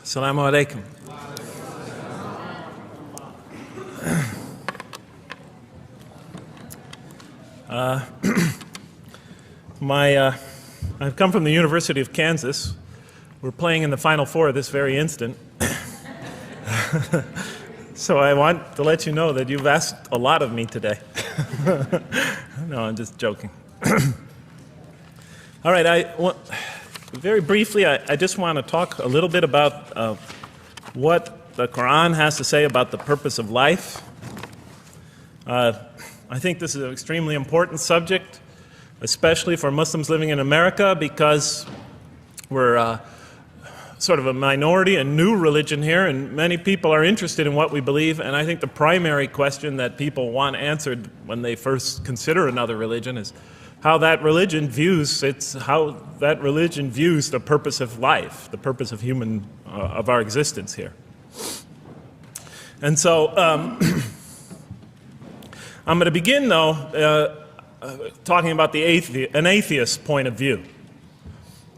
Assalamu alaikum. I've come from the University of Kansas. We're playing in the Final Four this very instant. So I want to let you know that you've asked a lot of me today. No, I'm just joking. All right, very briefly, I just want to talk a little bit about what the Quran has to say about the purpose of life. I think this is an extremely important subject, especially for Muslims living in America, because we're sort of a minority, a new religion here, and many people are interested in what we believe. And I think the primary question that people want answered when they first consider another religion is how that religion views the purpose of life, the purpose of of our existence here. And so I'm going to begin, though, talking about an atheist's point of view,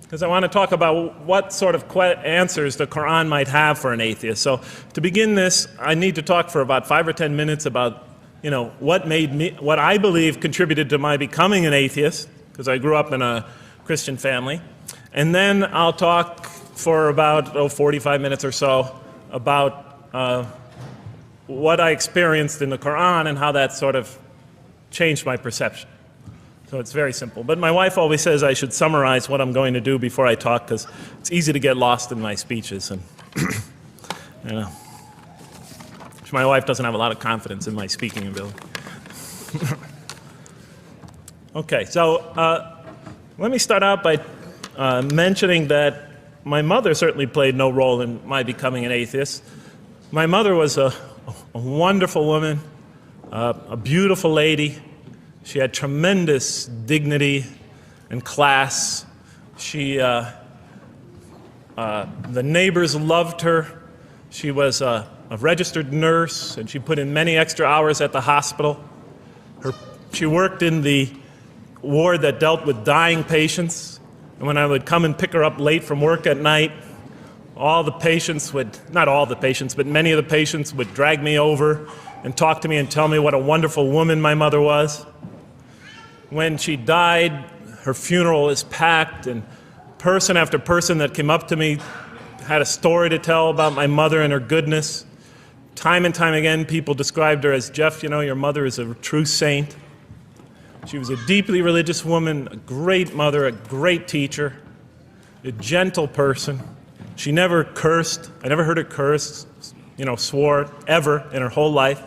because I want to talk about what sort of answers the Quran might have for an atheist. So to begin this, I need to talk for about 5 or 10 minutes about what I believe contributed to my becoming an atheist, because I grew up in a Christian family. And then I'll talk for about 45 minutes or so about what I experienced in the Quran and how that sort of changed my perception. So it's very simple. But my wife always says I should summarize what I'm going to do before I talk, because it's easy to get lost in my speeches. And my wife doesn't have a lot of confidence in my speaking ability. Okay, so let me start out by mentioning that my mother certainly played no role in my becoming an atheist. My mother was a wonderful woman, a beautiful lady. She had tremendous dignity and class. The neighbors loved her. She was a registered nurse, and she put in many extra hours at the hospital. She worked in the ward that dealt with dying patients, and when I would come and pick her up late from work at night, not all the patients, but many of the patients would drag me over and talk to me and tell me what a wonderful woman my mother was. When she died, her funeral was packed, and person after person that came up to me had a story to tell about my mother and her goodness. Time and time again, people described her as, "Jeff, your mother is a true saint." She was a deeply religious woman, a great mother, a great teacher, a gentle person. She never cursed. I never heard her curse, swore, ever in her whole life.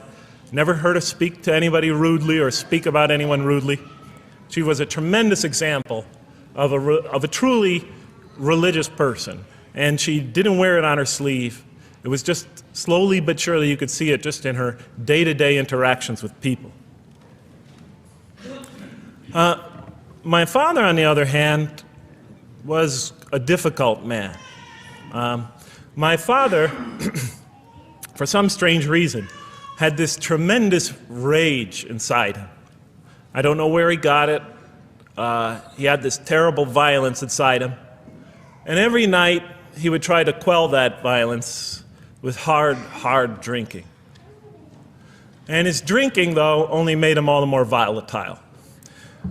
Never heard her speak to anybody rudely or speak about anyone rudely. She was a tremendous example of a truly religious person, and she didn't wear it on her sleeve. It was just slowly but surely you could see it just in her day-to-day interactions with people. My father, on the other hand, was a difficult man. My father, for some strange reason, had this tremendous rage inside him. I don't know where he got it. He had this terrible violence inside him. And every night he would try to quell that violence with hard drinking. And his drinking, though, only made him all the more volatile.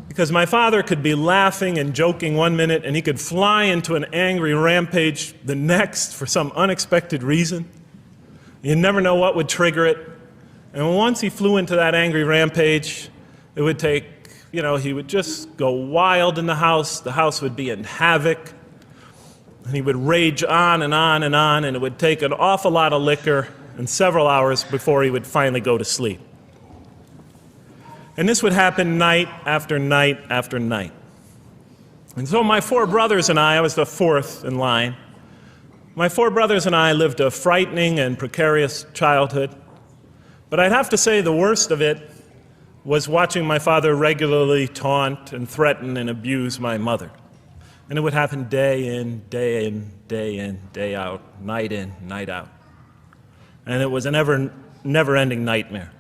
Because my father could be laughing and joking one minute, and he could fly into an angry rampage the next for some unexpected reason. You never know what would trigger it. And once he flew into that angry rampage, it would take, he would just go wild in the house would be in havoc, and he would rage on and on and on, and it would take an awful lot of liquor and several hours before he would finally go to sleep. And this would happen night after night after night. And so my 4 brothers and I was the 4th in line. My 4 brothers and I lived a frightening and precarious childhood. But I'd have to say the worst of it was watching my father regularly taunt and threaten and abuse my mother. And it would happen day in, day in, day in, day out, night in, night out. And it was a never-ending nightmare.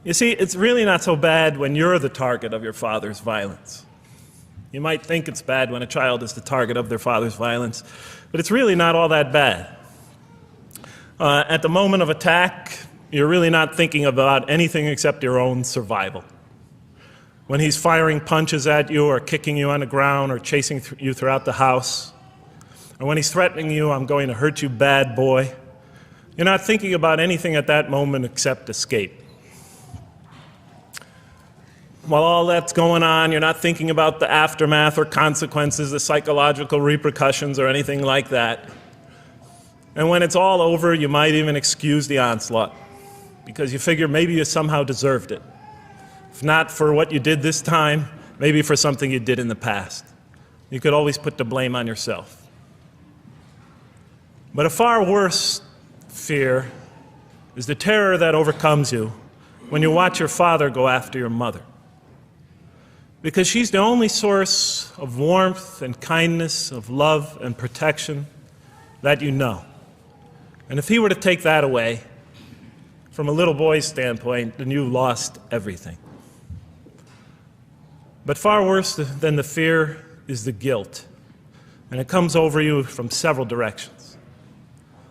You see, it's really not so bad when you're the target of your father's violence. You might think it's bad when a child is the target of their father's violence, but it's really not all that bad. At the moment of attack, you're really not thinking about anything except your own survival. When he's firing punches at you or kicking you on the ground or chasing you throughout the house, or when he's threatening you, "I'm going to hurt you, bad boy," you're not thinking about anything at that moment except escape. While all that's going on, you're not thinking about the aftermath or consequences, the psychological repercussions or anything like that. And when it's all over, you might even excuse the onslaught because you figure maybe you somehow deserved it. If not for what you did this time, maybe for something you did in the past. You could always put the blame on yourself. But a far worse fear is the terror that overcomes you when you watch your father go after your mother. Because she's the only source of warmth and kindness, of love and protection that you know. And if he were to take that away, from a little boy's standpoint, then you lost everything. But far worse than the fear is the guilt. And it comes over you from several directions.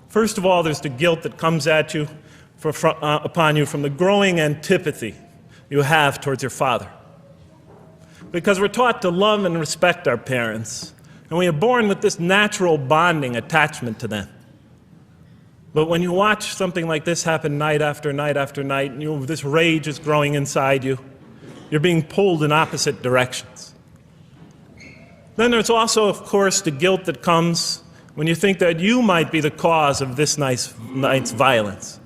First of all, there's the guilt that comes at you upon you from the growing antipathy you have towards your father. Because we're taught to love and respect our parents, and we are born with this natural bonding attachment to them. But when you watch something like this happen night after night after night, and this rage is growing inside you, you're being pulled in opposite directions. Then there's also, of course, the guilt that comes when you think that you might be the cause of this night's violence.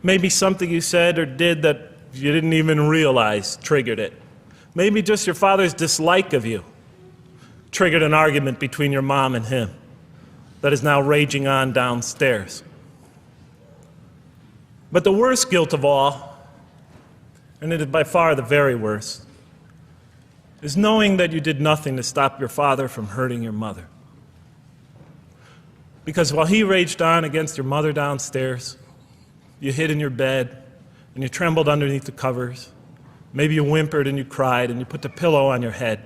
Maybe something you said or did that you didn't even realize triggered it. Maybe just your father's dislike of you triggered an argument between your mom and him that is now raging on downstairs. But the worst guilt of all, and it is by far the very worst, is knowing that you did nothing to stop your father from hurting your mother. Because while he raged on against your mother downstairs, you hid in your bed and you trembled underneath the covers. Maybe you whimpered and you cried and you put the pillow on your head.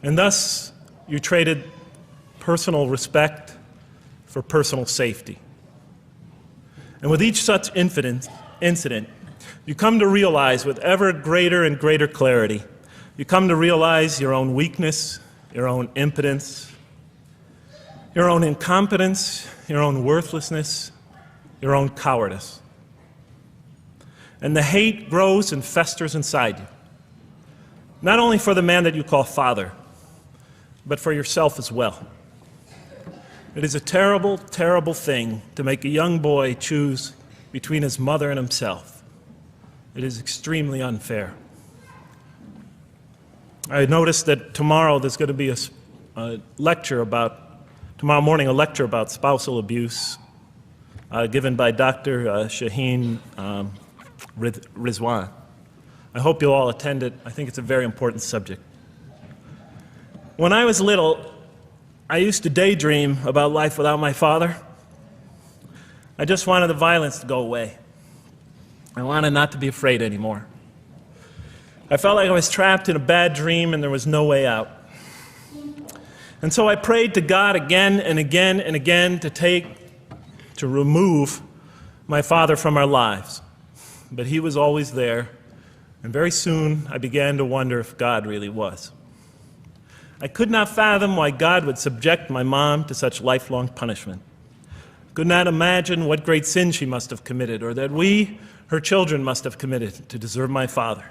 And thus, you traded personal respect for personal safety. And with each such incident, you come to realize with ever greater and greater clarity, you come to realize your own weakness, your own impotence, your own incompetence, your own worthlessness, your own cowardice. And the hate grows and festers inside you, not only for the man that you call father, but for yourself as well. It is a terrible, terrible thing to make a young boy choose between his mother and himself. It is extremely unfair. I noticed that tomorrow there's going to be tomorrow morning, a lecture about spousal abuse given by Dr. Shaheen Rizwan. I hope you'll all attend it. I think it's a very important subject. When I was little, I used to daydream about life without my father. I just wanted the violence to go away. I wanted not to be afraid anymore. I felt like I was trapped in a bad dream and there was no way out. And so I prayed to God again and again and again to remove my father from our lives. But he was always there, and very soon I began to wonder if God really was. I could not fathom why God would subject my mom to such lifelong punishment. Could not imagine what great sin she must have committed, or that we, her children, must have committed to deserve my father.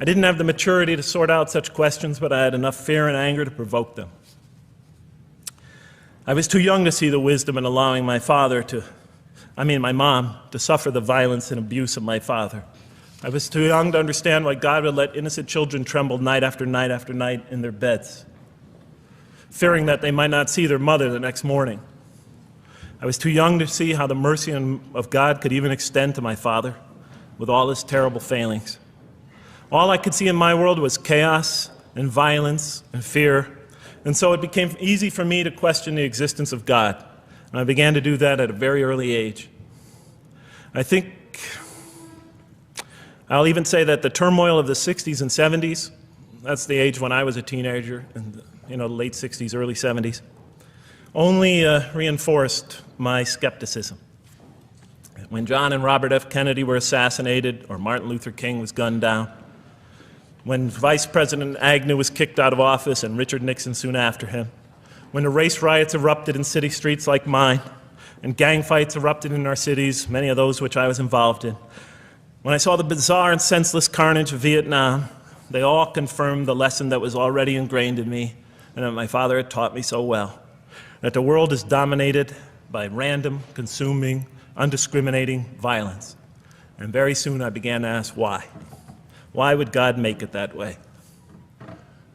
I didn't have the maturity to sort out such questions, but I had enough fear and anger to provoke them. I was too young to see the wisdom in allowing my mom to suffer the violence and abuse of my father. I was too young to understand why God would let innocent children tremble night after night after night in their beds, fearing that they might not see their mother the next morning. I was too young to see how the mercy of God could even extend to my father with all his terrible failings. All I could see in my world was chaos and violence and fear, and so it became easy for me to question the existence of God. And I began to do that at a very early age. I'll even say that the turmoil of the 60s and 70s that's the age when I was a teenager in the late 60s, early 70s, only reinforced my skepticism. When John and Robert F. Kennedy were assassinated, or Martin Luther King was gunned down, when Vice President Agnew was kicked out of office and Richard Nixon soon after him, when the race riots erupted in city streets like mine, and gang fights erupted in our cities, many of those which I was involved in, when I saw the bizarre and senseless carnage of Vietnam, they all confirmed the lesson that was already ingrained in me and that my father had taught me so well, that the world is dominated by random, consuming, undiscriminating violence. And very soon I began to ask why. Why would God make it that way?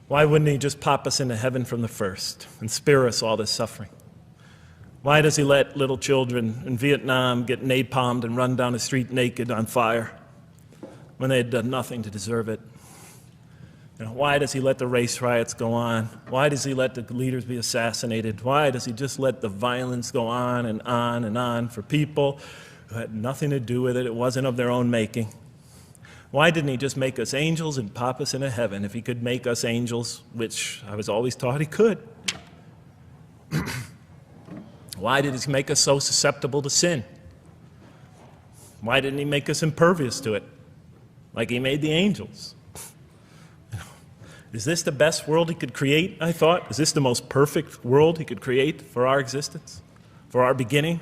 Why wouldn't he just pop us into heaven from the first and spare us all this suffering? Why does he let little children in Vietnam get napalmed and run down the street naked on fire when they had done nothing to deserve it? Why does he let the race riots go on? Why does he let the leaders be assassinated? Why does he just let the violence go on and on and on for people who had nothing to do with it? It wasn't of their own making. Why didn't he just make us angels and pop us into heaven if he could make us angels, which I was always taught he could? Why did he make us so susceptible to sin? Why didn't he make us impervious to it, like he made the angels? Is this the best world he could create, I thought? Is this the most perfect world he could create for our existence, for our beginning?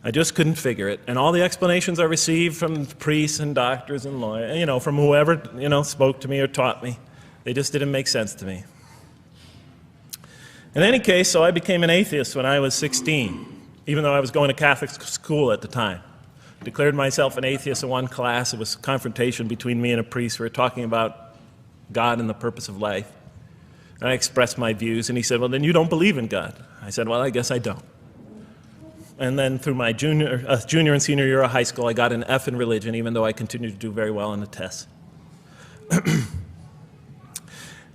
I just couldn't figure it. And all the explanations I received from priests and doctors and lawyers, from whoever, spoke to me or taught me, they just didn't make sense to me. In any case, so I became an atheist when I was 16, even though I was going to Catholic school at the time. Declared myself an atheist in one class. It was a confrontation between me and a priest. We were talking about God and the purpose of life. And I expressed my views, and he said, well, then you don't believe in God. I said, well, I guess I don't. And then through my junior and senior year of high school, I got an F in religion, even though I continued to do very well on the tests.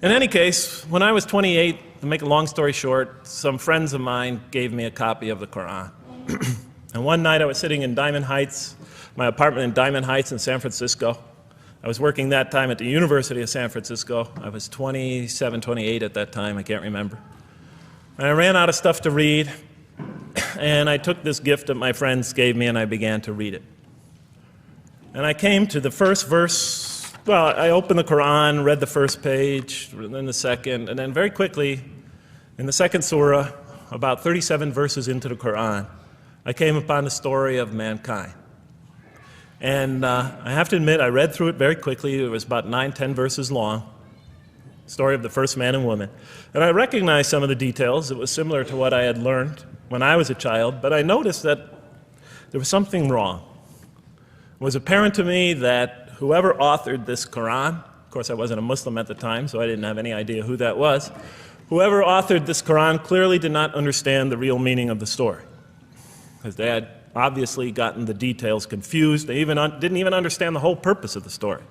In any case, when I was 28, to make a long story short, some friends of mine gave me a copy of the Quran. And one night I was sitting in Diamond Heights, my apartment in Diamond Heights in San Francisco. I was working that time at the University of San Francisco. I was 27, 28 at that time, I can't remember. And I ran out of stuff to read, and I took this gift that my friends gave me and I began to read it. And I came to the first verse. Well, I opened the Quran, read the first page, then the second, and then very quickly, in the second surah, about 37 verses into the Quran, I came upon the story of mankind. And I have to admit, I read through it very quickly. It was about 9, 10 verses long, story of the first man and woman. And I recognized some of the details. It was similar to what I had learned when I was a child, but I noticed that there was something wrong. It was apparent to me that whoever authored this Quran, of course I wasn't a Muslim at the time, so I didn't have any idea who that was, whoever authored this Quran clearly did not understand the real meaning of the story, because they had obviously gotten the details confused. They didn't even understand the whole purpose of the story.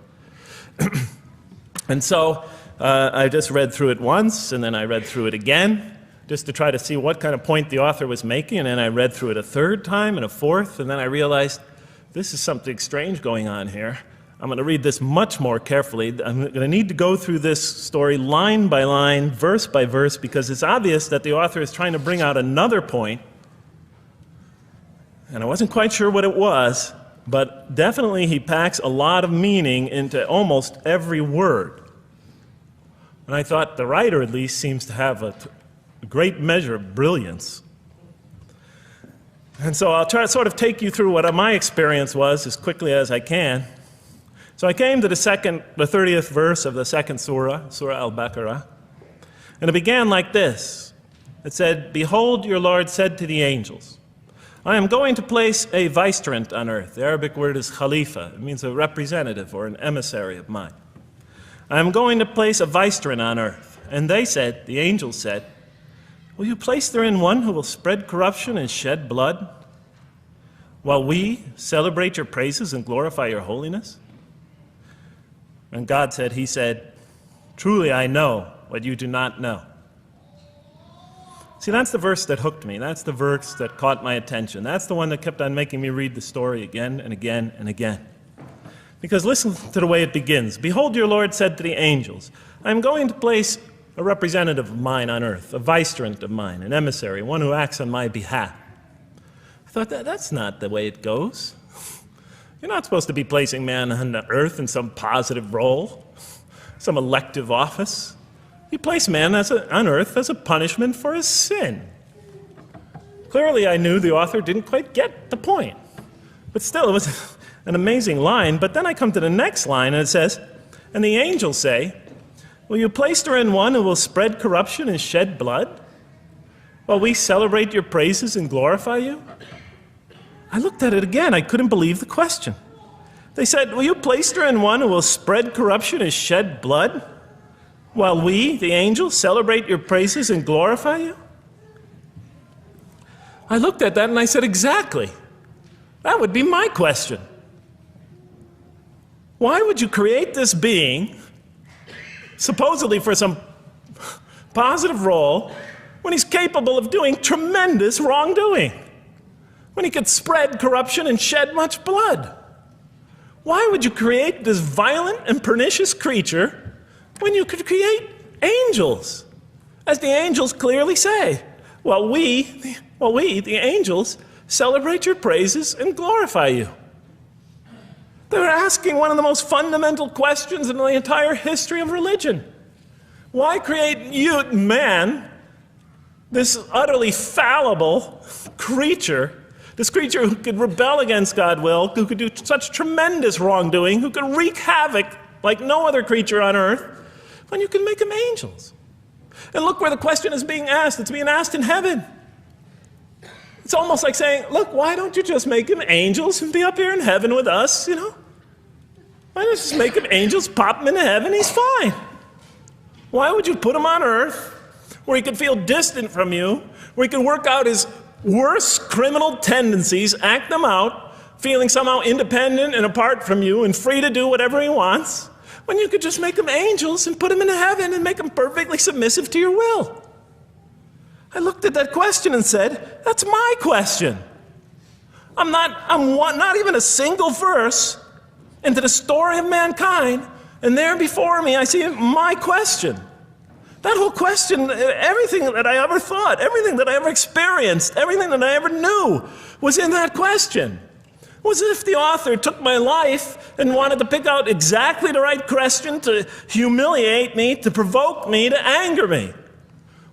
And so I just read through it once, and then I read through it again, just to try to see what kind of point the author was making, and then I read through it a third time and a fourth, and then I realized this is something strange going on here. I'm going to read this much more carefully. I'm going to need to go through this story line by line, verse by verse, because it's obvious that the author is trying to bring out another point, and I wasn't quite sure what it was, but definitely he packs a lot of meaning into almost every word. And I thought the writer at least seems to have a great measure of brilliance. And so I'll try to sort of take you through what my experience was as quickly as I can. So I came to the 30th verse of the second surah, Surah Al-Baqarah, and it began like this. It said, "Behold, your Lord said to the angels, I am going to place a vicegerent on earth." The Arabic word is khalifa. It means a representative or an emissary of mine. "I am going to place a vicegerent on earth." And they said, the angels said, "Will you place therein one who will spread corruption and shed blood, while we celebrate your praises and glorify your holiness?" And God said, he said, "Truly I know what you do not know." See, that's the verse that hooked me. That's the verse that caught my attention. That's the one that kept on making me read the story again and again and again. Because listen to the way it begins. Behold, your Lord said to the angels, I am going to place a representative of mine on earth, a vicegerent of mine, an emissary, one who acts on my behalf. I thought, that's not the way it goes. You're not supposed to be placing man on the earth in some positive role, some elective office. You place man on earth as a punishment for his sin. Clearly, I knew the author didn't quite get the point. But still, it was an amazing line. But then I come to the next line, and it says, and the angels say, will you place her in one who will spread corruption and shed blood, while we celebrate your praises and glorify you? I looked at it again. I couldn't believe the question. They said, will you place her in one who will spread corruption and shed blood, while we, the angels, celebrate your praises and glorify you? I looked at that and I said, exactly. That would be my question. Why would you create this being, supposedly for some positive role, when he's capable of doing tremendous wrongdoing? When he could spread corruption and shed much blood? Why would you create this violent and pernicious creature when you could create angels? As the angels clearly say, well, we, the angels, celebrate your praises and glorify you. They were asking one of the most fundamental questions in the entire history of religion. Why create you, man, this utterly fallible creature, this creature who could rebel against God's will, who could do such tremendous wrongdoing, who could wreak havoc like no other creature on earth, when you can make them angels? And look where the question is being asked. It's being asked in heaven. It's almost like saying, look, why don't you just make them angels and be up here in heaven with us, you know? Why don't you just make them angels, pop them into heaven, he's fine. Why would you put him on earth where he could feel distant from you, where he could work out his worst criminal tendencies, act them out, feeling somehow independent and apart from you and free to do whatever he wants, when you could just make them angels and put them into heaven and make them perfectly submissive to your will? I looked at that question and said, that's my question. I'm not even a single verse into the story of mankind, and there before me I see my question. That whole question, everything that I ever thought, everything that I ever experienced, everything that I ever knew was in that question. It was as if the author took my life and wanted to pick out exactly the right question to humiliate me, to provoke me, to anger me.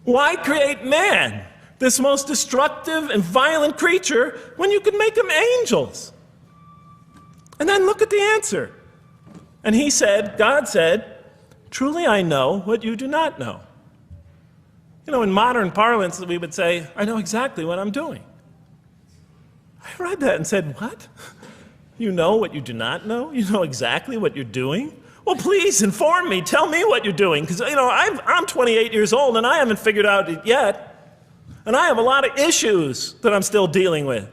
Why create man, this most destructive and violent creature, when you could make them angels? And then look at the answer. And he said, God said, truly I know what you do not know. You know, in modern parlance, we would say, I know exactly what I'm doing. I read that and said, what? You know what you do not know? You know exactly what you're doing? Well, please inform me. Tell me what you're doing. Because, you know, I'm 28 years old and I haven't figured out it yet. And I have a lot of issues that I'm still dealing with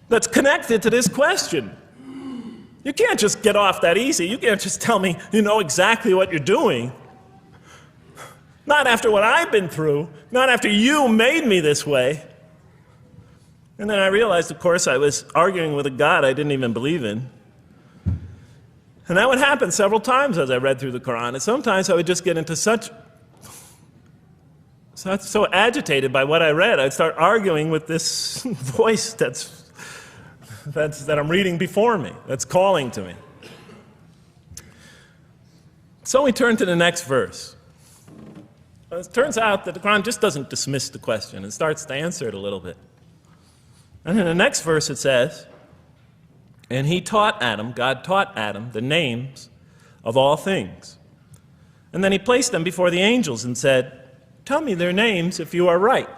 that's connected to this question. You can't just get off that easy. You can't just tell me you know exactly what you're doing. Not after what I've been through. Not after you made me this way. And then I realized, of course, I was arguing with a God I didn't even believe in. And that would happen several times as I read through the Quran. And sometimes I would just get into so agitated by what I read, I'd start arguing with this voice that I'm reading before me, that's calling to me. So we turn to the next verse. It turns out that the Quran just doesn't dismiss the question. It starts to answer it a little bit. And in the next verse it says, and he taught Adam, God taught Adam, the names of all things. And then he placed them before the angels and said, tell me their names if you are right.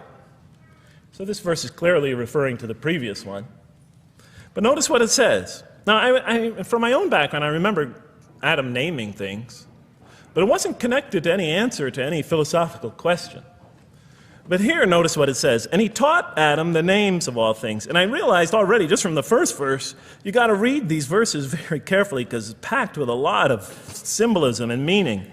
So this verse is clearly referring to the previous one. But notice what it says. Now, from my own background, I remember Adam naming things, but it wasn't connected to any answer to any philosophical question. But here, notice what it says. And he taught Adam the names of all things. And I realized already, just from the first verse, you got to read these verses very carefully because it's packed with a lot of symbolism and meaning.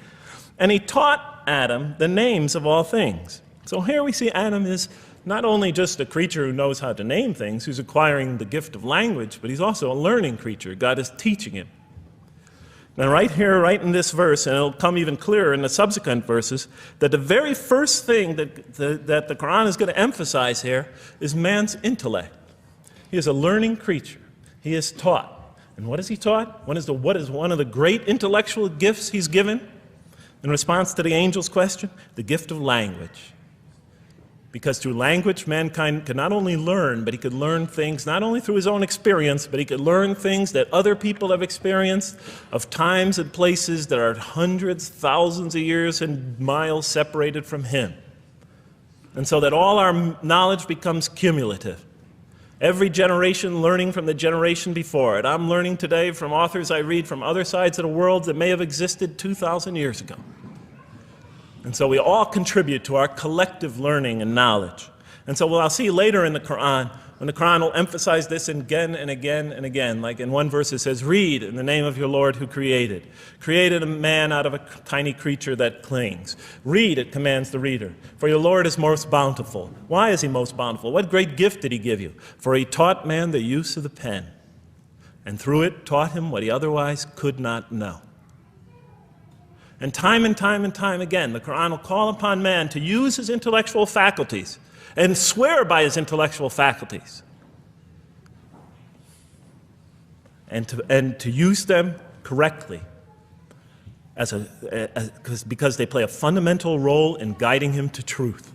And he taught Adam the names of all things. So here we see Adam is not only just a creature who knows how to name things, who's acquiring the gift of language, but he's also a learning creature. God is teaching him. Now right here, right in this verse, and it'll come even clearer in the subsequent verses, that the very first thing that the Quran is going to emphasize here is man's intellect. He is a learning creature. He is taught. And what is he taught? What is one of the great intellectual gifts he's given in response to the angel's question? The gift of language. Because through language, mankind could not only learn, but he could learn things not only through his own experience, but he could learn things that other people have experienced of times and places that are hundreds, thousands of years and miles separated from him. And so that all our knowledge becomes cumulative. Every generation learning from the generation before it. I'm learning today from authors I read from other sides of the world that may have existed 2,000 years ago. And so we all contribute to our collective learning and knowledge. And so I'll see later in the Quran, when the Quran will emphasize this again and again and again. Like in one verse it says, read in the name of your Lord who created. Created a man out of a tiny creature that clings. Read, it commands the reader. For your Lord is most bountiful. Why is he most bountiful? What great gift did he give you? For he taught man the use of the pen. And through it taught him what he otherwise could not know. And time again, the Quran will call upon man to use his intellectual faculties and swear by his intellectual faculties. And to use them correctly because they play a fundamental role in guiding him to truth.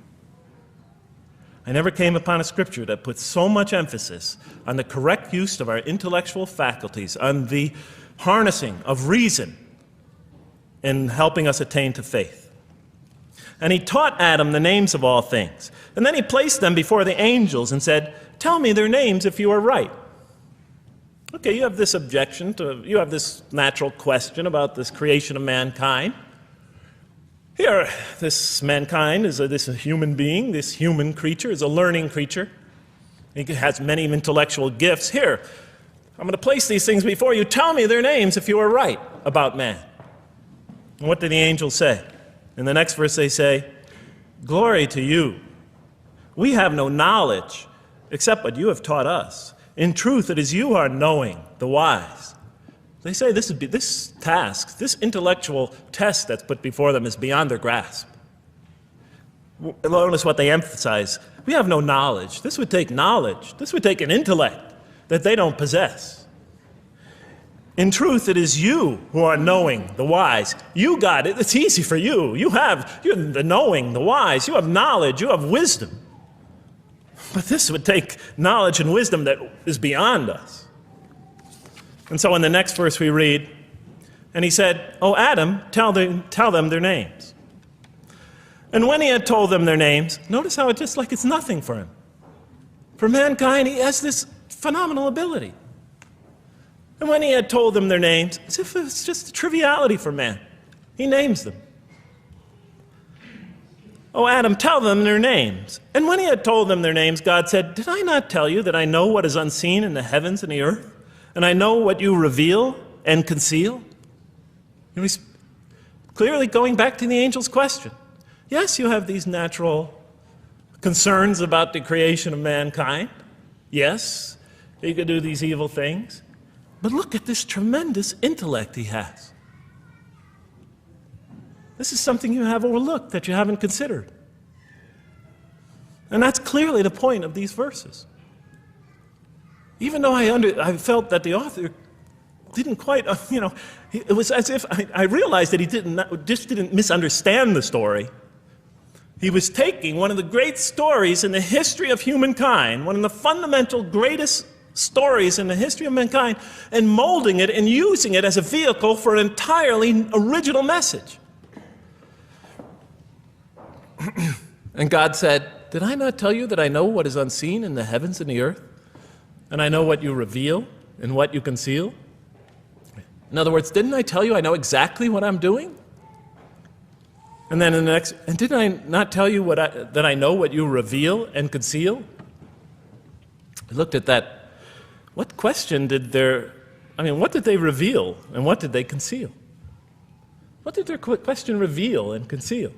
I never came upon a scripture that puts so much emphasis on the correct use of our intellectual faculties, on the harnessing of reason in helping us attain to faith. And he taught Adam the names of all things. And then he placed them before the angels and said, tell me their names if you are right. Okay, you have this objection, you have this natural question about this creation of mankind. Here, this mankind is this human being, this human creature is a learning creature. He has many intellectual gifts. Here, I'm going to place these things before you. Tell me their names if you are right about man. And what do the angels say? In the next verse they say, glory to you. We have no knowledge except what you have taught us. In truth, it is you who are knowing, the wise. They say this task, this intellectual test that's put before them is beyond their grasp. Notice what they emphasize. We have no knowledge. This would take knowledge. This would take an intellect that they don't possess. In truth, it is you who are knowing, the wise. You got it. It's easy for you. You're the knowing, the wise. You have knowledge. You have wisdom. But this would take knowledge and wisdom that is beyond us. And so in the next verse we read, and he said, "O Adam, tell them their names." And when he had told them their names, notice how it's just like it's nothing for him. For mankind, he has this phenomenal ability. And when he had told them their names, as if it's just a triviality for man, he names them. "O Adam, tell them their names." And when he had told them their names, God said, "Did I not tell you that I know what is unseen in the heavens and the earth? And I know what you reveal and conceal?" And he's clearly going back to the angel's question. Yes, you have these natural concerns about the creation of mankind. Yes, he could do these evil things. But look at this tremendous intellect he has. This is something you have overlooked, that you haven't considered. And that's clearly the point of these verses. Even though I felt that the author didn't quite, it was as if I realized that he didn't misunderstand the story. He was taking one of the great stories in the history of humankind, one of the fundamental greatest stories in the history of mankind, and molding it and using it as a vehicle for an entirely original message. And God said, "Did I not tell you that I know what is unseen in the heavens and the earth? And I know what you reveal and what you conceal?" In other words, didn't I tell you I know exactly what I'm doing? And then in the next, and didn't I not tell you that I know what you reveal and conceal? I looked at that. What question what did they reveal and what did they conceal? What did their question reveal and conceal?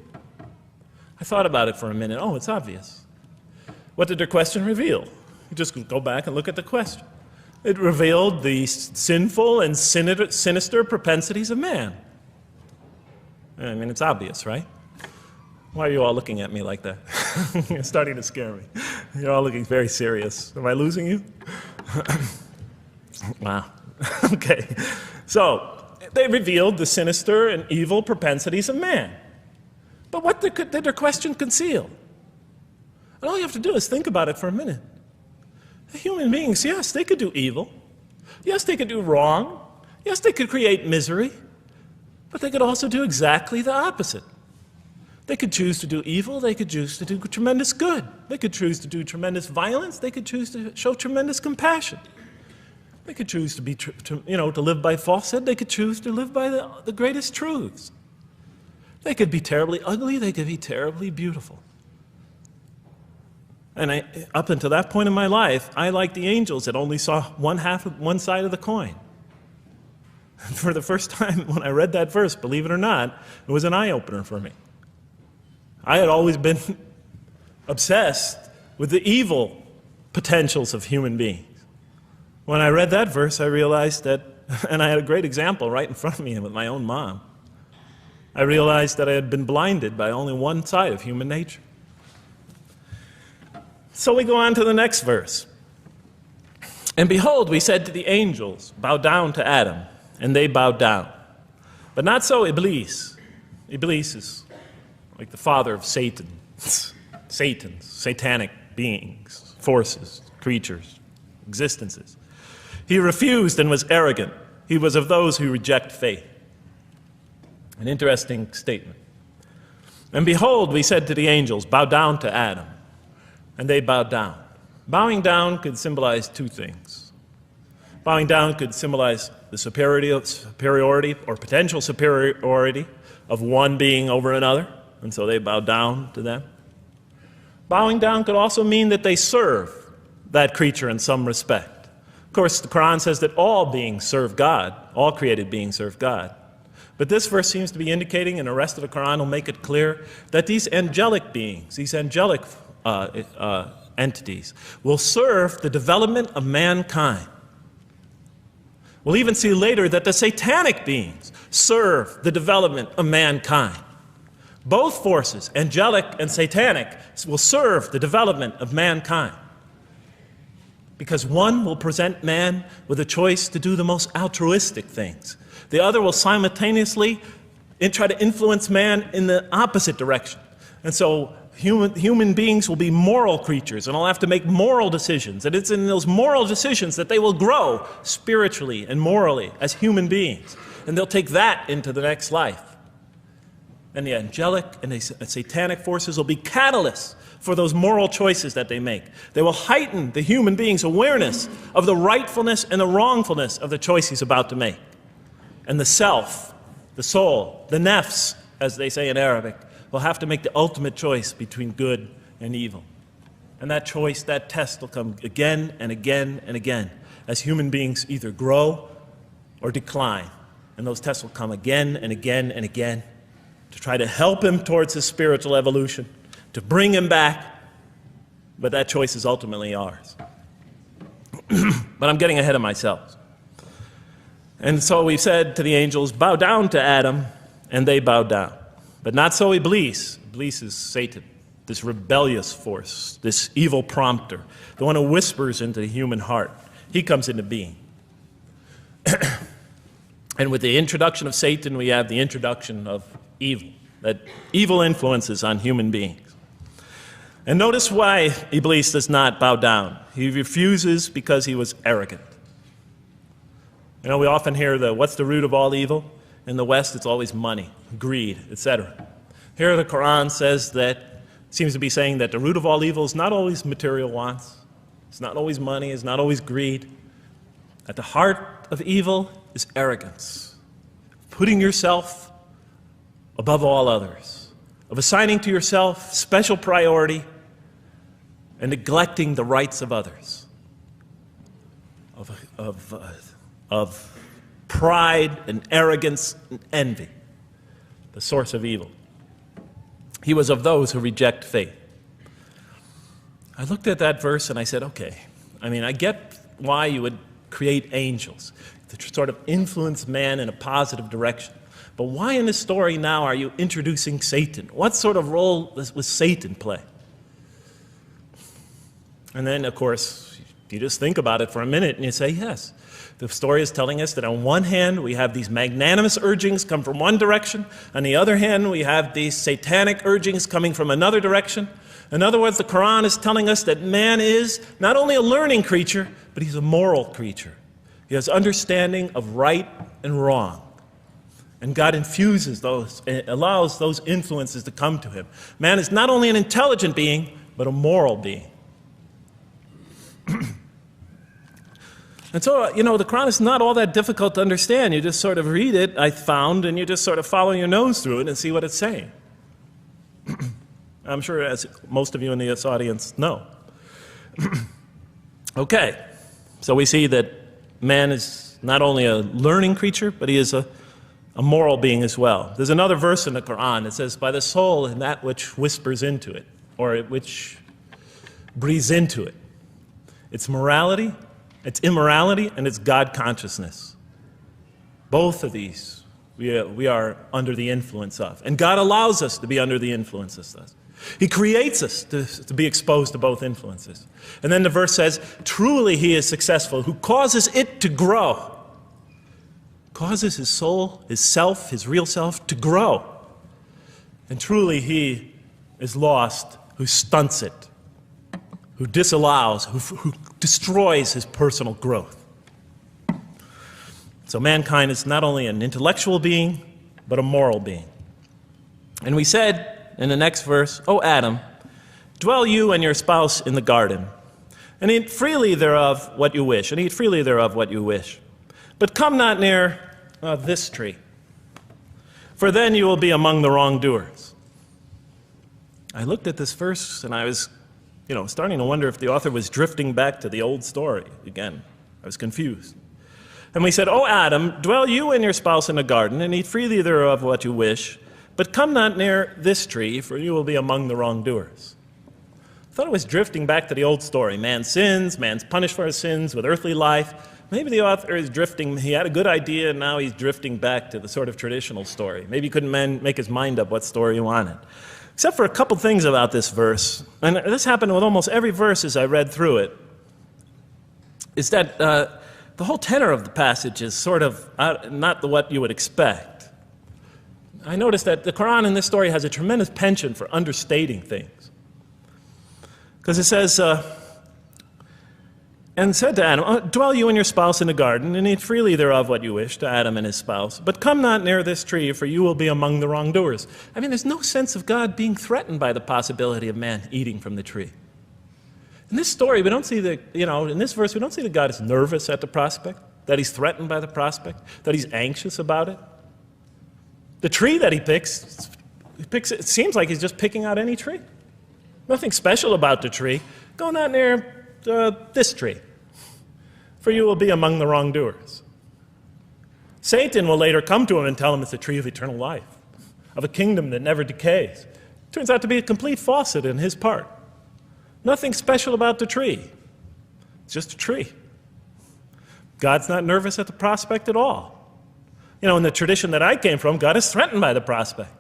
I thought about it for a minute. Oh, it's obvious. What did their question reveal? You just go back and look at the question. It revealed the sinful and sinister propensities of man. I mean, it's obvious, right? Why are you all looking at me like that? You're starting to scare me. You're all looking very serious. Am I losing you? Wow. Okay. So, they revealed the sinister and evil propensities of man. But what did their question conceal? And all you have to do is think about it for a minute. Human beings, yes, they could do evil. Yes, they could do wrong. Yes, they could create misery. But they could also do exactly the opposite. They could choose to do evil. They could choose to do tremendous good. They could choose to do tremendous violence. They could choose to show tremendous compassion. They could choose to be, to live by falsehood. They could choose to live by the greatest truths. They could be terribly ugly. They could be terribly beautiful. And up until that point in my life, I, like the angels, that only saw one side of the coin. And for the first time when I read that verse, believe it or not, it was an eye-opener for me. I had always been obsessed with the evil potentials of human beings. When I read that verse, I realized that, and I had a great example right in front of me with my own mom, I realized that I had been blinded by only one side of human nature. So we go on to the next verse. And behold, we said to the angels, bow down to Adam, and they bowed down. But not so Iblis. Iblis is like the father of Satan. Satans, satanic beings, forces, creatures, existences. He refused and was arrogant. He was of those who reject faith. An interesting statement. And behold, we said to the angels, bow down to Adam. And they bowed down. Bowing down could symbolize two things. Bowing down could symbolize the superiority or potential superiority of one being over another, and so they bowed down to them. Bowing down could also mean that they serve that creature in some respect. Of course, the Quran says that all beings serve God, all created beings serve God. But this verse seems to be indicating, and the rest of the Quran will make it clear, that these angelic beings, these angelic entities, will serve the development of mankind. We'll even see later that the satanic beings serve the development of mankind. Both forces, angelic and satanic, will serve the development of mankind. Because one will present man with a choice to do the most altruistic things. The other will simultaneously try to influence man in the opposite direction. And so human beings will be moral creatures, and they'll have to make moral decisions. And it's in those moral decisions that they will grow spiritually and morally as human beings. And they'll take that into the next life. And the angelic and the satanic forces will be catalysts for those moral choices that they make. They will heighten the human being's awareness of the rightfulness and the wrongfulness of the choice he's about to make. And the self, the soul, the nafs, as they say in Arabic, will have to make the ultimate choice between good and evil. And that choice, that test will come again and again and again as human beings either grow or decline. And those tests will come again and again and again to try to help him towards his spiritual evolution, to bring him back. But that choice is ultimately ours. But I'm getting ahead of myself. And so we said to the angels, bow down to Adam, and they bowed down. But not so Iblis. Iblis is Satan, this rebellious force, this evil prompter, the one who whispers into the human heart. He comes into being. And with the introduction of Satan, we have the introduction of evil, that evil influences on human beings. And notice why Iblis does not bow down. He refuses because he was arrogant. You know, we often hear what's the root of all evil? In the West, it's always money, greed, etc. Here the Quran says that, seems to be saying that the root of all evil is not always material wants. It's not always money, it's not always greed. At the heart of evil is arrogance, putting yourself above all others, of assigning to yourself special priority and neglecting the rights of others, of pride and arrogance and envy, the source of evil. He was of those who reject faith. I looked at that verse and I said, okay, I mean, I get why you would create angels, to sort of influence man in a positive direction. But why in this story now are you introducing Satan? What sort of role was Satan play? And then, of course, you just think about it for a minute and you say, yes. The story is telling us that on one hand, we have these magnanimous urgings come from one direction. On the other hand, we have these satanic urgings coming from another direction. In other words, the Quran is telling us that man is not only a learning creature, but he's a moral creature. He has understanding of right and wrong. And God infuses those, allows those influences to come to him. Man is not only an intelligent being, but a moral being. And so, the Quran is not all that difficult to understand. You just sort of read it, I found, and you just sort of follow your nose through it and see what it's saying. I'm sure as most of you in this audience know. Okay, so we see that man is not only a learning creature, but he is a moral being as well. There's another verse in the Quran that says, by the soul and that which whispers into it, or which breathes into it. It's morality, it's immorality, and it's God consciousness. Both of these we are under the influence of. And God allows us to be under the influences of this. He creates us to be exposed to both influences. And then the verse says, truly he is successful, who causes it to grow. Causes his soul, his self, his real self to grow. And truly he is lost who stunts it, who disallows, who destroys his personal growth. So mankind is not only an intellectual being, but a moral being. And we said in the next verse, O Adam, dwell you and your spouse in the garden, and eat freely thereof what you wish, and eat freely thereof what you wish. But come not near this tree, for then you will be among the wrongdoers. I looked at this verse and I was, starting to wonder if the author was drifting back to the old story again. I was confused. And we said, O Adam, dwell you and your spouse in the garden, and eat freely thereof what you wish, but come not near this tree, for you will be among the wrongdoers. I thought it was drifting back to the old story. Man sins, man's punished for his sins with earthly life. Maybe the author is drifting, he had a good idea, and now he's drifting back to the sort of traditional story. Maybe he couldn't make his mind up what story he wanted. Except for a couple things about this verse, and this happened with almost every verse as I read through it, is that the whole tenor of the passage is sort of not what you would expect. I noticed that the Quran in this story has a tremendous penchant for understating things. Because it says, and said to Adam, dwell you and your spouse in the garden, and eat freely thereof what you wish, to Adam and his spouse. But come not near this tree, for you will be among the wrongdoers. I mean, there's no sense of God being threatened by the possibility of man eating from the tree. In this story, we don't see in this verse, we don't see that God is nervous at the prospect, that he's threatened by the prospect, that he's anxious about it. The tree that he picks, it seems like he's just picking out any tree. Nothing special about the tree. Go not near this tree, for you will be among the wrongdoers. Satan will later come to him and tell him it's the tree of eternal life, of a kingdom that never decays. Turns out to be a complete falsehood in his part. Nothing special about the tree. It's just a tree. God's not nervous at the prospect at all. In the tradition that I came from, God is threatened by the prospect.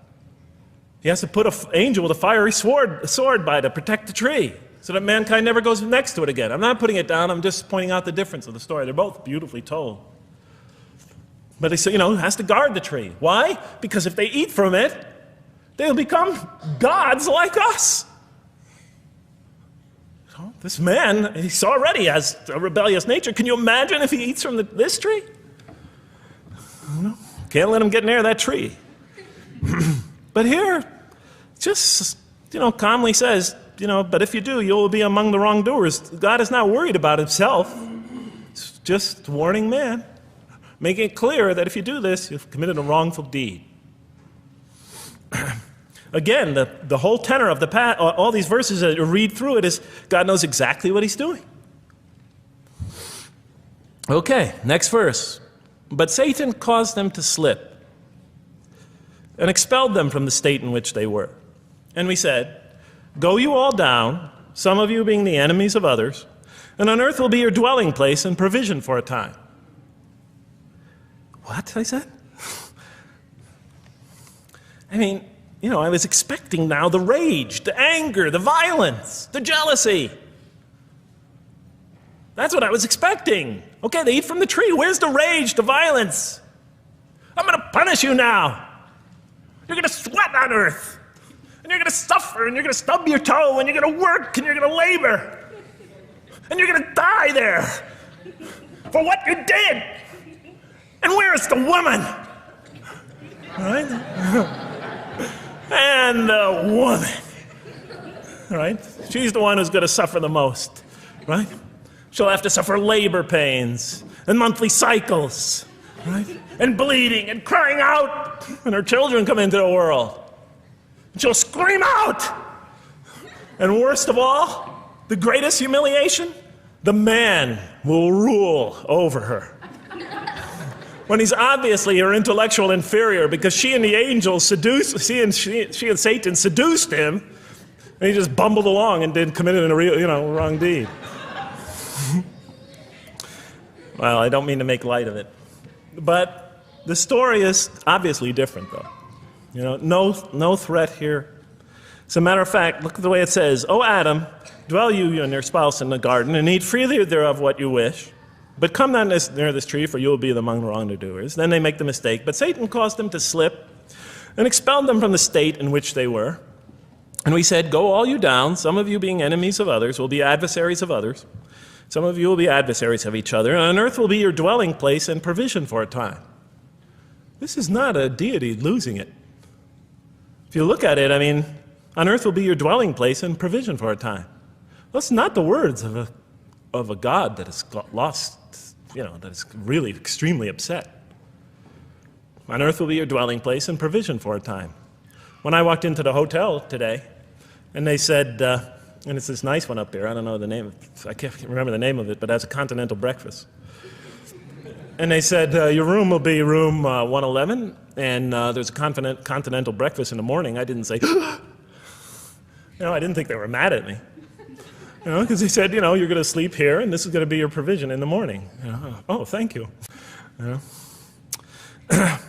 He has to put an angel with a fiery sword by to protect the tree, so that mankind never goes next to it again. I'm not putting it down, I'm just pointing out the difference of the story. They're both beautifully told. But he has to guard the tree. Why? Because if they eat from it, they'll become gods like us. This man, he already has a rebellious nature. Can you imagine if he eats from this tree? Can't let him get near that tree. But here, just, calmly says, but if you do, you will be among the wrongdoers. God is not worried about himself. It's just warning man, making it clear that if you do this, you've committed a wrongful deed. Again, the whole tenor of all these verses that you read through it is God knows exactly what he's doing. Okay, next verse. But Satan caused them to slip and expelled them from the state in which they were. And we said, go you all down, some of you being the enemies of others, And on earth will be your dwelling place and provision for a time. What? I said. I mean, you know, I was expecting now the rage, the anger, the violence, the jealousy. That's what I was expecting. Okay, they eat from the tree. Where's the rage, the violence? I'm going to punish you now. You're going to sweat on earth. And you're going to suffer, and you're going to stub your toe, and you're going to work, and you're going to labor. And you're going to die there for what you did. And where is the woman? Right? And the woman. Right? She's the one who's going to suffer the most. Right? She'll have to suffer labor pains and monthly cycles. Right? And bleeding and crying out when her children come into the world. And she'll scream out. And worst of all, the greatest humiliation, the man will rule over her. When he's obviously her intellectual inferior because she and the angels she and Satan seduced him, and he just bumbled along and committed a real, wrong deed. Well, I don't mean to make light of it. But the story is obviously different, though. No threat here. As a matter of fact, look at the way it says, "O Adam, dwell you and your spouse in the garden, and eat freely thereof what you wish. But come not near this tree, for you will be among the wrongdoers." Then they make the mistake. But Satan caused them to slip and expelled them from the state in which they were. And we said, "Go all you down, some of you being enemies of others, will be adversaries of others. Some of you will be adversaries of each other, and on earth will be your dwelling place and provision for a time." This is not a deity losing it. If you look at it, I mean, on earth will be your dwelling place and provision for a time. That's not the words of a God that has lost, that is really extremely upset. On earth will be your dwelling place and provision for a time. When I walked into the hotel today, and they said, and it's this nice one up here, I don't know the name, I can't remember the name of it, but it has a continental breakfast. And they said, your room will be room 111, and there's a continental breakfast in the morning. I didn't say, I didn't think they were mad at me. Because they said, you're going to sleep here, and this is going to be your provision in the morning. Oh, thank you.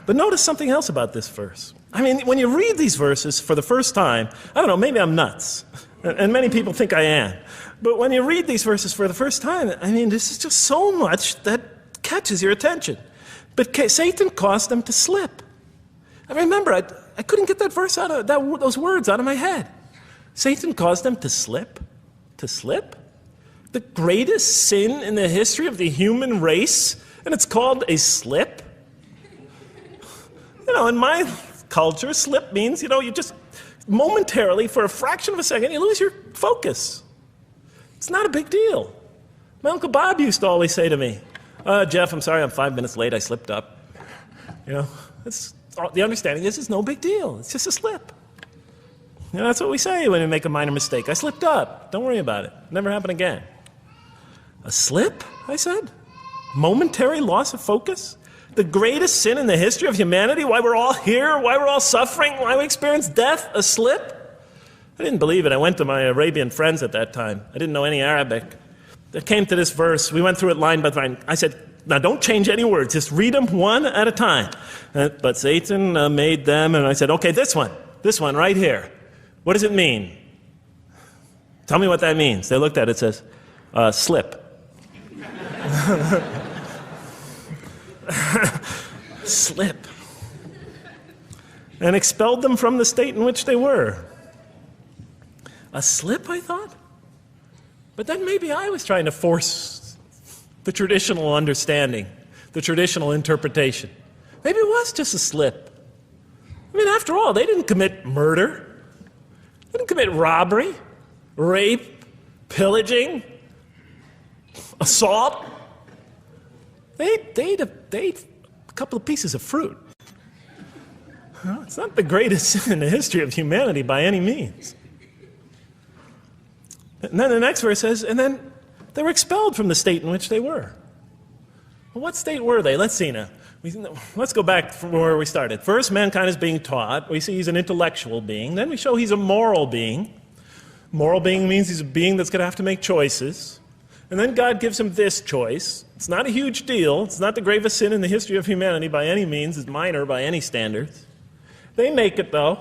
But notice something else about this verse. I mean, when you read these verses for the first time, I don't know, maybe I'm nuts, and many people think I am. But when you read these verses for the first time, I mean, this is just so much that catches your attention. But Satan caused them to slip. I remember, I couldn't get that verse out of those words out of my head. Satan caused them to slip. To slip? The greatest sin in the history of the human race, and it's called a slip? In my culture, slip means, you just momentarily, for a fraction of a second, you lose your focus. It's not a big deal. My Uncle Bob used to always say to me, Jeff, I'm sorry I'm 5 minutes late, I slipped up. The understanding is it's no big deal. It's just a slip. That's what we say when we make a minor mistake. I slipped up. Don't worry about it. Never happen again. A slip, I said? Momentary loss of focus? The greatest sin in the history of humanity? Why we're all here? Why we're all suffering? Why we experience death? A slip? I didn't believe it. I went to my Arabian friends at that time. I didn't know any Arabic. They came to this verse. We went through it line by line. I said, now don't change any words. Just read them one at a time. But Satan made them, and I said, okay, this one right here. What does it mean? Tell me what that means. They looked at it, it says, slip. Slip. And expelled them from the state in which they were. A slip, I thought? But then maybe I was trying to force the traditional understanding, the traditional interpretation. Maybe it was just a slip. I mean, after all, they didn't commit murder. They didn't commit robbery, rape, pillaging, assault. They ate a couple of pieces of fruit. It's not the greatest sin in the history of humanity by any means. And then the next verse says, and then they were expelled from the state in which they were. Well, what state were they? Let's see now. Let's go back from where we started. First, mankind is being taught. We see he's an intellectual being. Then we show he's a moral being. Moral being means he's a being that's going to have to make choices. And then God gives him this choice. It's not a huge deal. It's not the gravest sin in the history of humanity by any means. It's minor by any standards. They make it, though.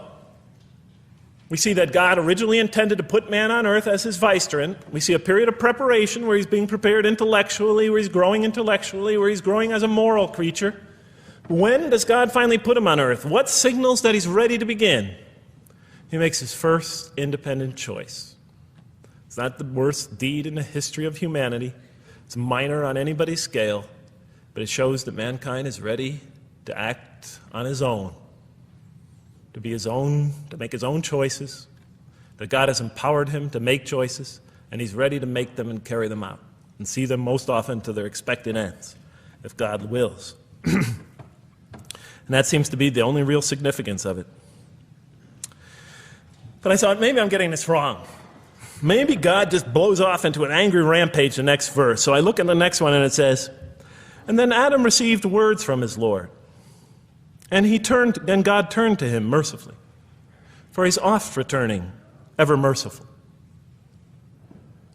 We see that God originally intended to put man on earth as his vicegerent. We see a period of preparation where he's being prepared intellectually, where he's growing intellectually, where he's growing as a moral creature. When does God finally put him on earth? What signals that he's ready to begin? He makes his first independent choice. It's not the worst deed in the history of humanity. It's minor on anybody's scale, but it shows that mankind is ready to act on his own, to be his own, to make his own choices, that God has empowered him to make choices, and he's ready to make them and carry them out, and see them most often to their expected ends, if God wills. And that seems to be the only real significance of it. But I thought, maybe I'm getting this wrong. Maybe God just blows off into an angry rampage the next verse. So I look at the next one and it says, "And then Adam received words from his Lord. And God turned to him mercifully, for he's oft returning, ever merciful."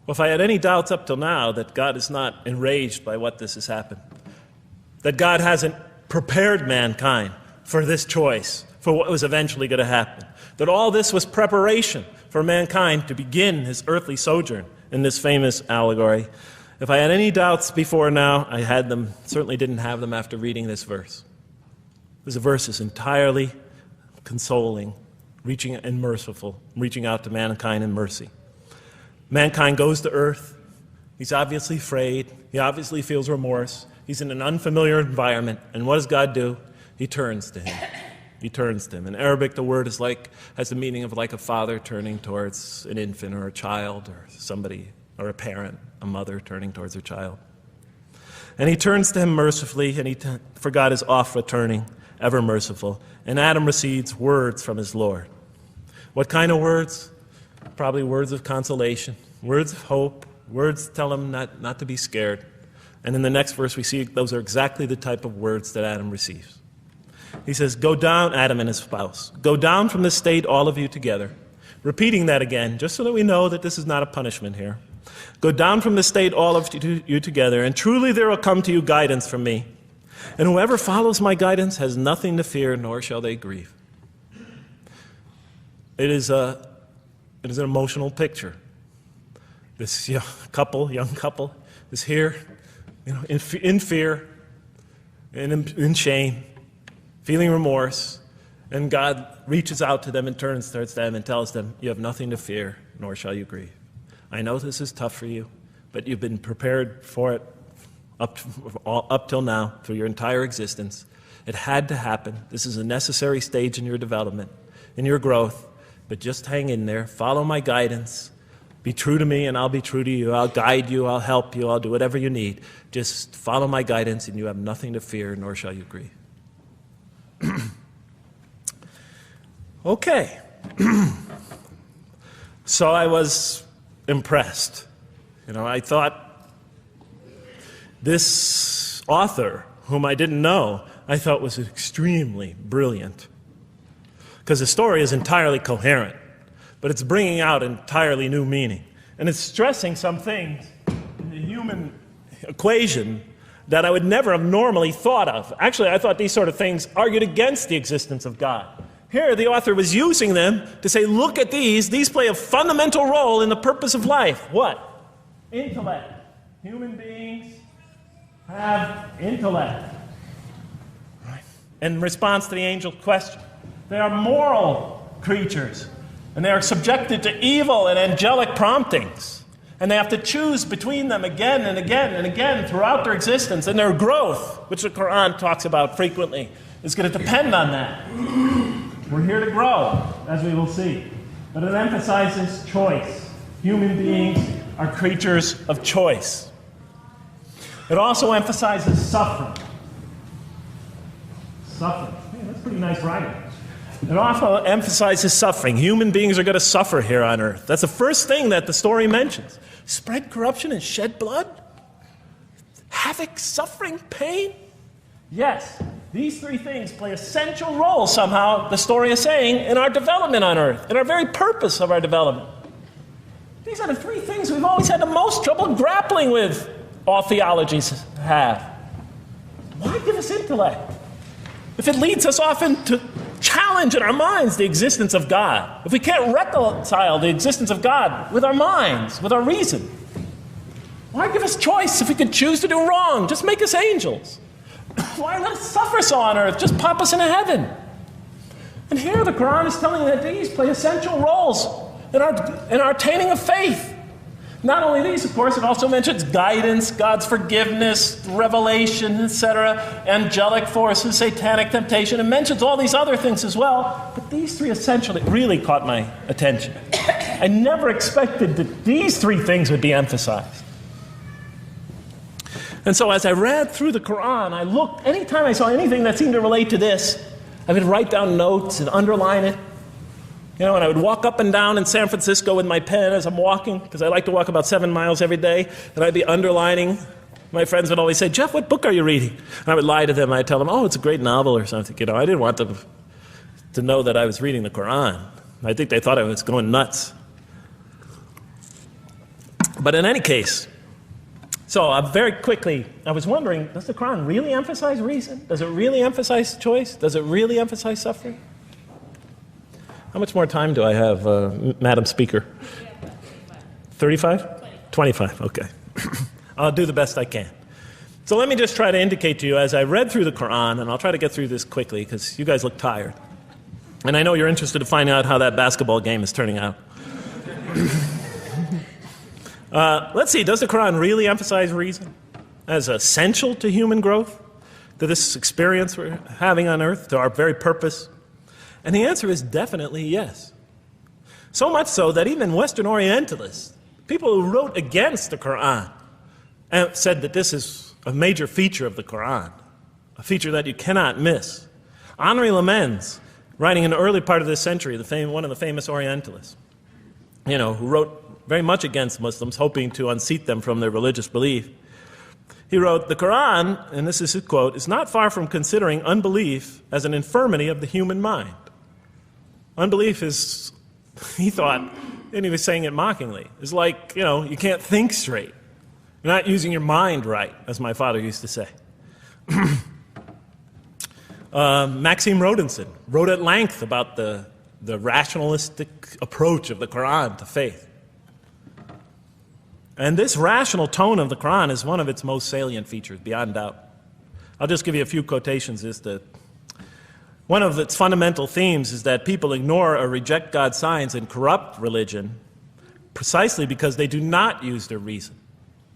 Well, if I had any doubts up till now that God is not enraged by what this has happened, that God hasn't prepared mankind for this choice, for what was eventually going to happen, that all this was preparation for mankind to begin his earthly sojourn in this famous allegory. If I had any doubts before now, I had them, certainly didn't have them after reading this verse. This verse is entirely consoling, reaching and merciful, reaching out to mankind in mercy. Mankind goes to earth. He's obviously afraid. He obviously feels remorse. He's in an unfamiliar environment. And what does God do? He turns to him. He turns to him. In Arabic, the word has the meaning of like a father turning towards an infant or a child or somebody, or a parent, a mother turning towards her child. And he turns to him mercifully, and for God is oft returning, ever merciful. And Adam receives words from his Lord. What kind of words? Probably words of consolation, words of hope, words tell him not to be scared. And in the next verse we see those are exactly the type of words that Adam receives. He says, "Go down," Adam and his spouse, "go down from this state, all of you together." Repeating that again, just so that we know that this is not a punishment here. "Go down from this state, all of you together, and truly there will come to you guidance from me. And whoever follows my guidance has nothing to fear, nor shall they grieve." It is an emotional picture. This young couple is here, in fear and in shame, feeling remorse, and God reaches out to them and turns towards them and tells them, "You have nothing to fear, nor shall you grieve. I know this is tough for you, but you've been prepared for it up till now, through your entire existence. It had to happen. This is a necessary stage in your development, in your growth, but just hang in there, follow my guidance, be true to me and I'll be true to you. I'll guide you, I'll help you, I'll do whatever you need. Just follow my guidance and you have nothing to fear, nor shall you grieve." Okay. So I was impressed. I thought this author, whom I didn't know, I thought was extremely brilliant. Because the story is entirely coherent, but it's bringing out entirely new meaning. And it's stressing some things in the human equation that I would never have normally thought of. Actually, I thought these sort of things argued against the existence of God. Here, the author was using them to say, look at these. These play a fundamental role in the purpose of life. What? Intellect. Human beings have intellect. Right. In response to the angel's question, they are moral creatures, and they are subjected to evil and angelic promptings. And they have to choose between them again and again and again throughout their existence. And their growth, which the Quran talks about frequently, is going to depend on that. We're here to grow, as we will see. But it emphasizes choice. Human beings are creatures of choice. It also emphasizes suffering. Suffering. Man, that's pretty nice writing. It also emphasizes suffering. Human beings are going to suffer here on earth. That's the first thing that the story mentions. Spread corruption and shed blood? Havoc, suffering, pain? Yes, these three things play essential roles somehow, the story is saying, in our development on earth, in our very purpose of our development. These are the three things we've always had the most trouble grappling with, all theologies have. Why give us intellect if it leads us often to challenge in our minds the existence of God? If we can't reconcile the existence of God with our minds, with our reason, why give us choice if we could choose to do wrong? Just make us angels. Why let us suffer so on earth? Just pop us into heaven. And here the Quran is telling you that these play essential roles in our attaining of faith. Not only these, of course, it also mentions guidance, God's forgiveness, revelation, etc., angelic forces, satanic temptation. It mentions all these other things as well, but these three essentially really caught my attention. I never expected that these three things would be emphasized. And so as I read through the Quran, I looked, anytime I saw anything that seemed to relate to this, I would write down notes and underline it. You know, and I would walk up and down in San Francisco with my pen as I'm walking, because I like to walk about 7 miles every day, and I'd be underlining. My friends would always say, "Jeff, what book are you reading?" And I would lie to them. I'd tell them, "Oh, it's a great novel or something." You know, I didn't want them to know that I was reading the Quran. I think they thought I was going nuts. But in any case, so very quickly, I was wondering, does the Quran really emphasize reason? Does it really emphasize choice? Does it really emphasize suffering? How much more time do I have, Madam Speaker? 35? 25, okay. I'll do the best I can. So let me just try to indicate to you, as I read through the Quran, and I'll try to get through this quickly because you guys look tired. And I know you're interested to find out how that basketball game is turning out. Let's see, does the Quran really emphasize reason as essential to human growth, to this experience we're having on earth, to our very purpose? And the answer is definitely yes. So much so that even Western Orientalists, people who wrote against the Quran, said that this is a major feature of the Quran, a feature that you cannot miss. Henri Lamens, writing in the early part of this century, one of the famous Orientalists, you know, who wrote very much against Muslims, hoping to unseat them from their religious belief. He wrote, "The Quran," and this is his quote, "is not far from considering unbelief as an infirmity of the human mind." Unbelief is, he thought, and he was saying it mockingly, is like, you know, you can't think straight. You're not using your mind right, as my father used to say. Maxime Rodinson wrote at length about the rationalistic approach of the Quran to faith. And this rational tone of the Quran is one of its most salient features, beyond doubt. I'll just give you a few quotations. One of its fundamental themes is that people ignore or reject God's signs and corrupt religion precisely because they do not use their reason.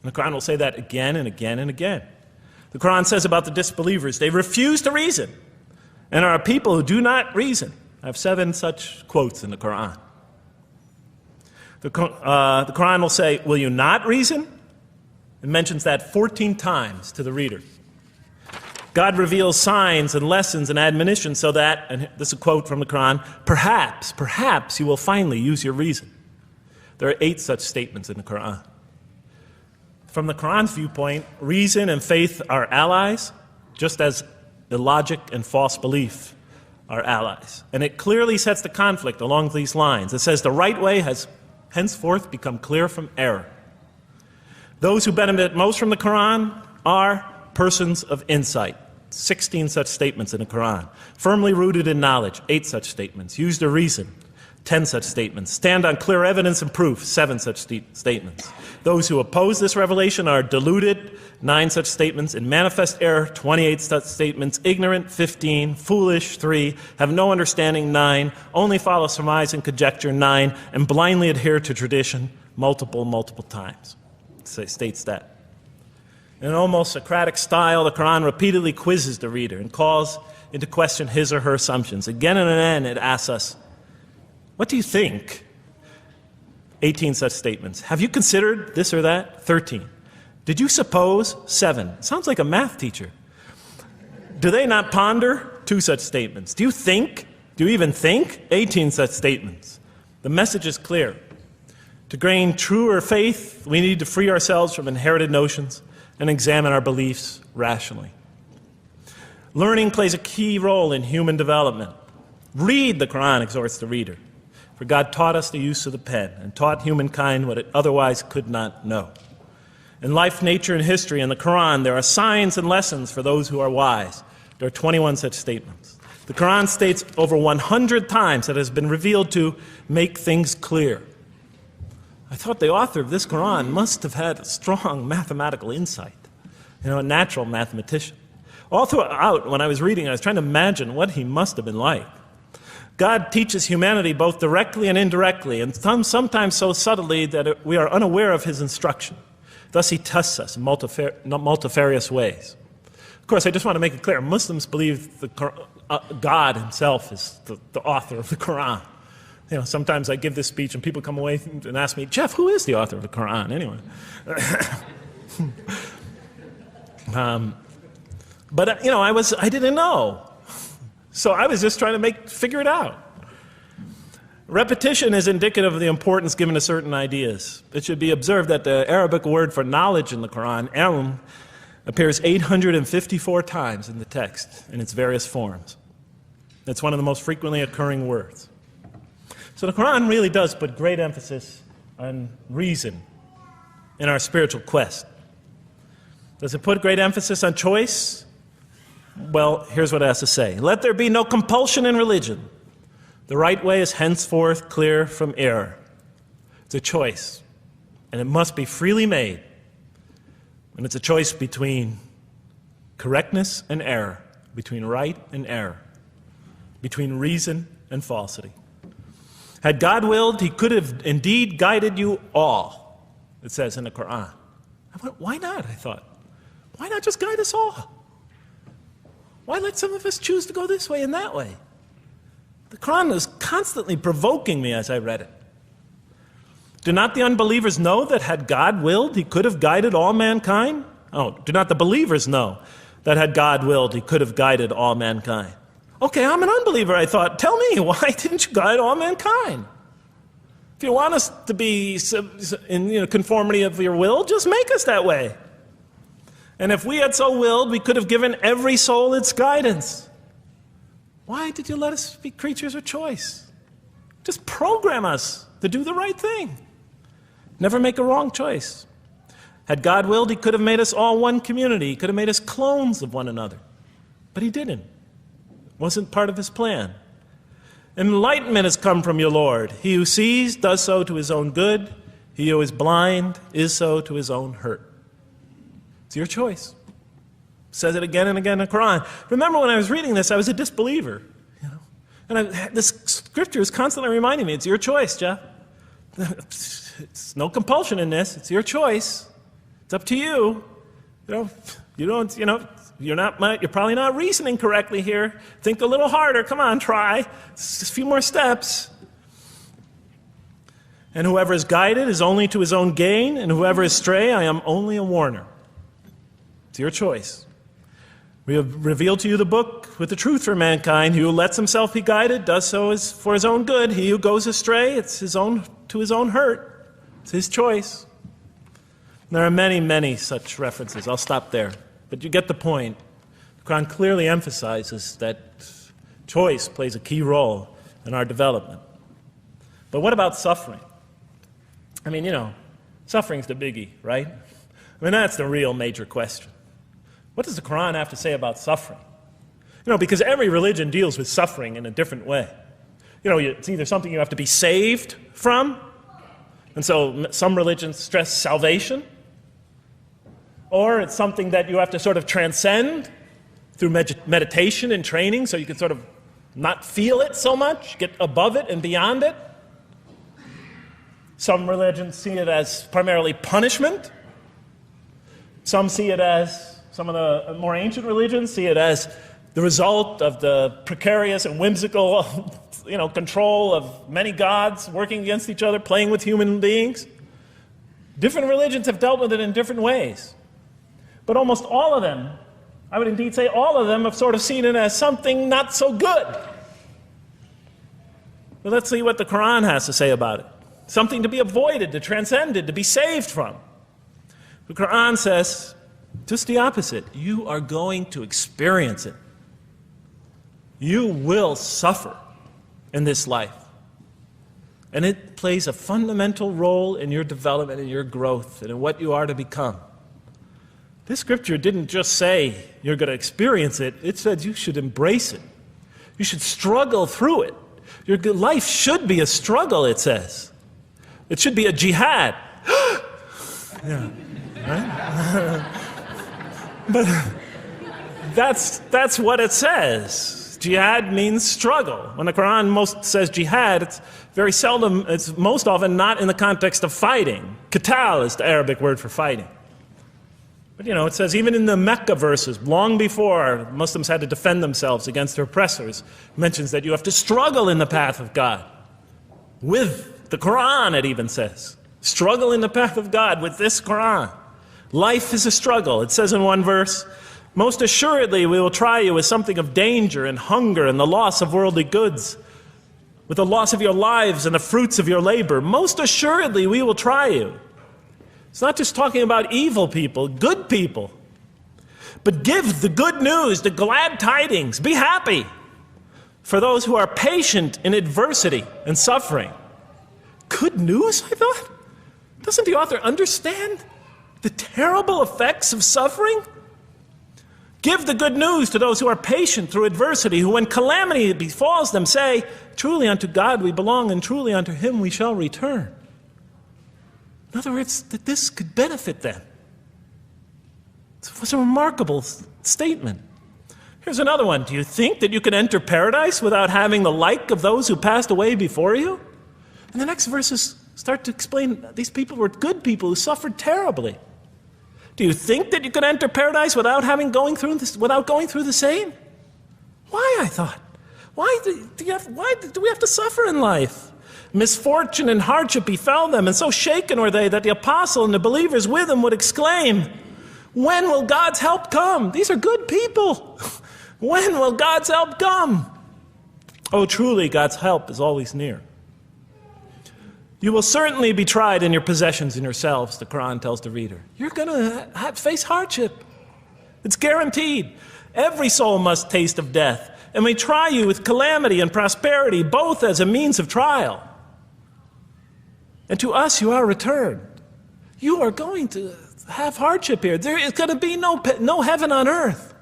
And the Quran will say that again and again and again. The Quran says about the disbelievers, they refuse to reason and are a people who do not reason. I have 7 such quotes in the Quran. The Quran will say, "Will you not reason?" It mentions that 14 times to the reader. God reveals signs and lessons and admonitions so that, and this is a quote from the Quran, perhaps you will finally use your reason. There are 8 such statements in the Quran. From the Quran's viewpoint, reason and faith are allies, just as illogic and false belief are allies. And it clearly sets the conflict along these lines. It says the right way has henceforth become clear from error. Those who benefit most from the Quran are persons of insight. 16 such statements in the Quran. Firmly rooted in knowledge, 8 such statements. Use their reason, 10 such statements. Stand on clear evidence and proof, 7 such statements. Those who oppose this revelation are deluded, 9 such statements. In manifest error, 28 such statements. Ignorant, 15. Foolish, 3. Have no understanding, 9. Only follow surmise and conjecture, 9. And blindly adhere to tradition, multiple times. It states that. In an almost Socratic style, the Quran repeatedly quizzes the reader and calls into question his or her assumptions. Again and again, it asks us, what do you think? 18 such statements. Have you considered this or that? 13. Did you suppose? 7. Sounds like a math teacher. Do they not ponder? 2 such statements. Do you think? Do you even think? 18 such statements. The message is clear. To gain truer faith, we need to free ourselves from inherited notions and examine our beliefs rationally. Learning plays a key role in human development. Read the Quran, exhorts the reader. for God taught us the use of the pen and taught humankind what it otherwise could not know. In life, nature, and history, in the Quran, there are signs and lessons for those who are wise. There are 21 such statements. The Quran states over 100 times that it has been revealed to make things clear. I thought the author of this Quran must have had a strong mathematical insight, a natural mathematician. All throughout, when I was reading, I was trying to imagine what he must have been like. God teaches humanity both directly and indirectly, and sometimes so subtly that we are unaware of his instruction. Thus, he tests us in multifarious ways. Of course, I just want to make it clear, Muslims believe God himself is the author of the Quran. Sometimes I give this speech and people come away and ask me, Jeff, who is the author of the Quran anyway? But I didn't know. So I was just trying to figure it out. Repetition is indicative of the importance given to certain ideas. It should be observed that the Arabic word for knowledge in the Quran, ilm, appears 854 times in the text in its various forms. It's one of the most frequently occurring words. So the Quran really does put great emphasis on reason in our spiritual quest. Does it put great emphasis on choice? Well, here's what it has to say. Let there be no compulsion in religion. The right way is henceforth clear from error. It's a choice, and it must be freely made. And it's a choice between correctness and error, between right and error, between reason and falsity. Had God willed, he could have indeed guided you all, it says in the Quran. I went, why not, I thought. Why not just guide us all? Why let some of us choose to go this way and that way? The Quran was constantly provoking me as I read it. Do not the unbelievers know that had God willed, he could have guided all mankind? Oh, do not the believers know that had God willed, he could have guided all mankind? Okay, I'm an unbeliever, I thought. Tell me, why didn't you guide all mankind? If you want us to be in conformity of your will, just make us that way. And if we had so willed, we could have given every soul its guidance. Why did you let us be creatures of choice? Just program us to do the right thing. Never make a wrong choice. Had God willed, he could have made us all one community. He could have made us clones of one another. But he didn't. It wasn't part of his plan. Enlightenment has come from your Lord. He who sees does so to his own good. He who is blind is so to his own hurt. It's your choice. It says it again and again in the Quran. Remember when I was reading this, I was a disbeliever. And this scripture is constantly reminding me, it's your choice, Jeff. It's no compulsion in this. It's your choice. It's up to you. You're probably not reasoning correctly here. Think a little harder. Come on, try. It's just a few more steps. And whoever is guided is only to his own gain, and whoever is stray, I am only a warner. It's your choice. We have revealed to you the book with the truth for mankind. He who lets himself be guided does so for his own good. He who goes astray, it's to his own hurt. It's his choice. And there are many, many such references. I'll stop there. But you get the point. The Quran clearly emphasizes that choice plays a key role in our development. But what about suffering? I mean, suffering's the biggie, right? I mean, that's the real major question. What does the Quran have to say about suffering? Because every religion deals with suffering in a different way. It's either something you have to be saved from, and so some religions stress salvation, or it's something that you have to sort of transcend through meditation and training so you can sort of not feel it so much, get above it and beyond it. Some religions see it as primarily punishment. Some of the more ancient religions see it as the result of the precarious and whimsical, control of many gods working against each other, playing with human beings. Different religions have dealt with it in different ways. But almost all of them, I would indeed say all of them, have sort of seen it as something not so good. But let's see what the Quran has to say about it. Something to be avoided, to transcended, to be saved from. The Quran says just the opposite. You are going to experience it. You will suffer in this life. And it plays a fundamental role in your development and your growth and in what you are to become. This scripture didn't just say you're going to experience it. It said you should embrace it. You should struggle through it. Your life should be a struggle, it says. It should be a jihad. Yeah, right? But that's what it says. Jihad means struggle. When the Quran most says jihad, it's very seldom, it's most often not in the context of fighting. Qital is the Arabic word for fighting. But it says even in the Mecca verses, long before Muslims had to defend themselves against their oppressors, it mentions that you have to struggle in the path of God. With the Quran, it even says. Struggle in the path of God with this Quran. Life is a struggle. It says in one verse, most assuredly we will try you with something of danger and hunger and the loss of worldly goods, with the loss of your lives and the fruits of your labor. Most assuredly we will try you. It's not just talking about evil people, good people. But give the good news, the glad tidings. Be happy for those who are patient in adversity and suffering. Good news, I thought? Doesn't the author understand the terrible effects of suffering? Give the good news to those who are patient through adversity, who when calamity befalls them say, truly unto God we belong and truly unto him we shall return. In other words, that this could benefit them. It was a remarkable statement. Here's another one. Do you think that you can enter paradise without having the like of those who passed away before you? And the next verses start to explain these people were good people who suffered terribly. Do you think that you can enter paradise without going through the same? Why, I thought? Why do we have to suffer in life? Misfortune and hardship befell them, and so shaken were they that the apostle and the believers with him would exclaim, when will God's help come? These are good people. When will God's help come? Oh, truly, God's help is always near. You will certainly be tried in your possessions and yourselves, the Quran tells the reader. You're going to face hardship. It's guaranteed. Every soul must taste of death, and we try you with calamity and prosperity, both as a means of trial. And to us you are returned. You are going to have hardship here. There is going to be no heaven on earth.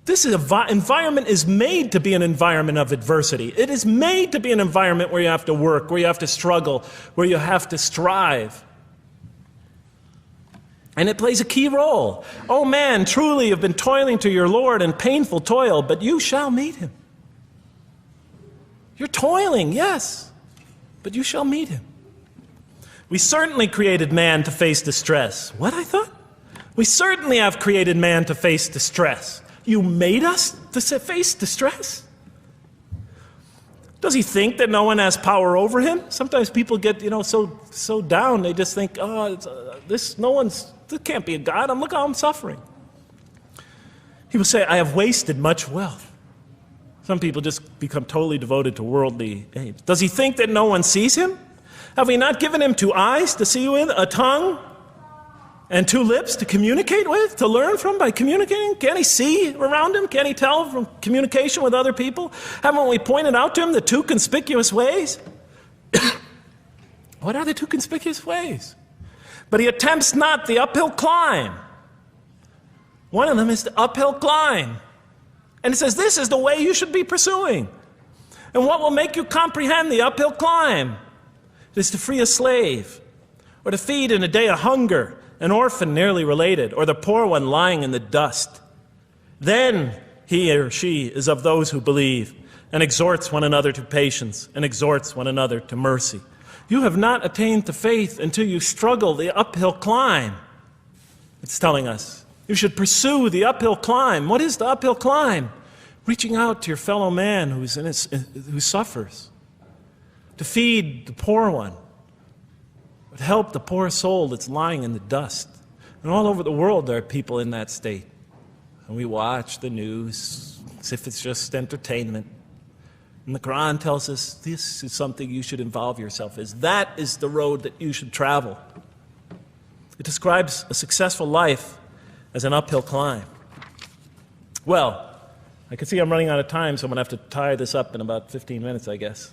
This environment is made to be an environment of adversity. It is made to be an environment where you have to work, where you have to struggle, where you have to strive. And it plays a key role. Oh man, truly you've been toiling to your Lord in painful toil, but you shall meet him. You're toiling, yes, but you shall meet him. We certainly created man to face distress. What, I thought? We certainly have created man to face distress. You made us to face distress? Does he think that no one has power over him? Sometimes people get, so down, they just think, this can't be a God. Look how I'm suffering. He will say, I have wasted much wealth. Some people just become totally devoted to worldly aims. Does he think that no one sees him? Have we not given him 2 eyes to see with, a tongue, and 2 lips to communicate with, to learn from by communicating? Can't he see around him? Can't he tell from communication with other people? Haven't we pointed out to him the 2 conspicuous ways? What are the 2 conspicuous ways? But he attempts not the uphill climb. One of them is the uphill climb. And it says this is the way you should be pursuing. And what will make you comprehend the uphill climb? It is to free a slave, or to feed in a day of hunger an orphan nearly related, or the poor one lying in the dust. Then he or she is of those who believe, and exhorts one another to patience, and exhorts one another to mercy. You have not attained to faith until you struggle the uphill climb. It's telling us you should pursue the uphill climb. What is the uphill climb? Reaching out to your fellow man who suffers, to feed the poor one, to help the poor soul that's lying in the dust. And all over the world there are people in that state. And we watch the news as if it's just entertainment. And the Quran tells us this is something you should involve yourself in. That is the road that you should travel. It describes a successful life as an uphill climb. Well, I can see I'm running out of time, so I'm going to have to tie this up in about 15 minutes, I guess.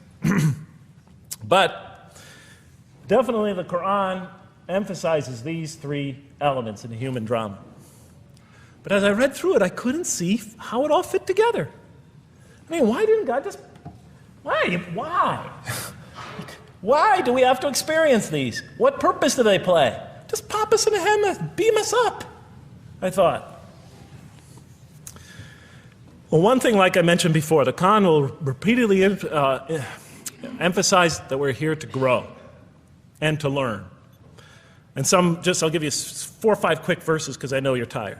But definitely the Quran emphasizes these three elements in the human drama. But as I read through it, I couldn't see how it all fit together. I mean, why didn't God just... Why? Why do we have to experience these? What purpose do they play? Just pop us in the head, beam us up, I thought. Well, one thing, like I mentioned before, the Quran will repeatedly emphasize that we're here to grow and to learn. And I'll give you 4 or 5 quick verses because I know you're tired.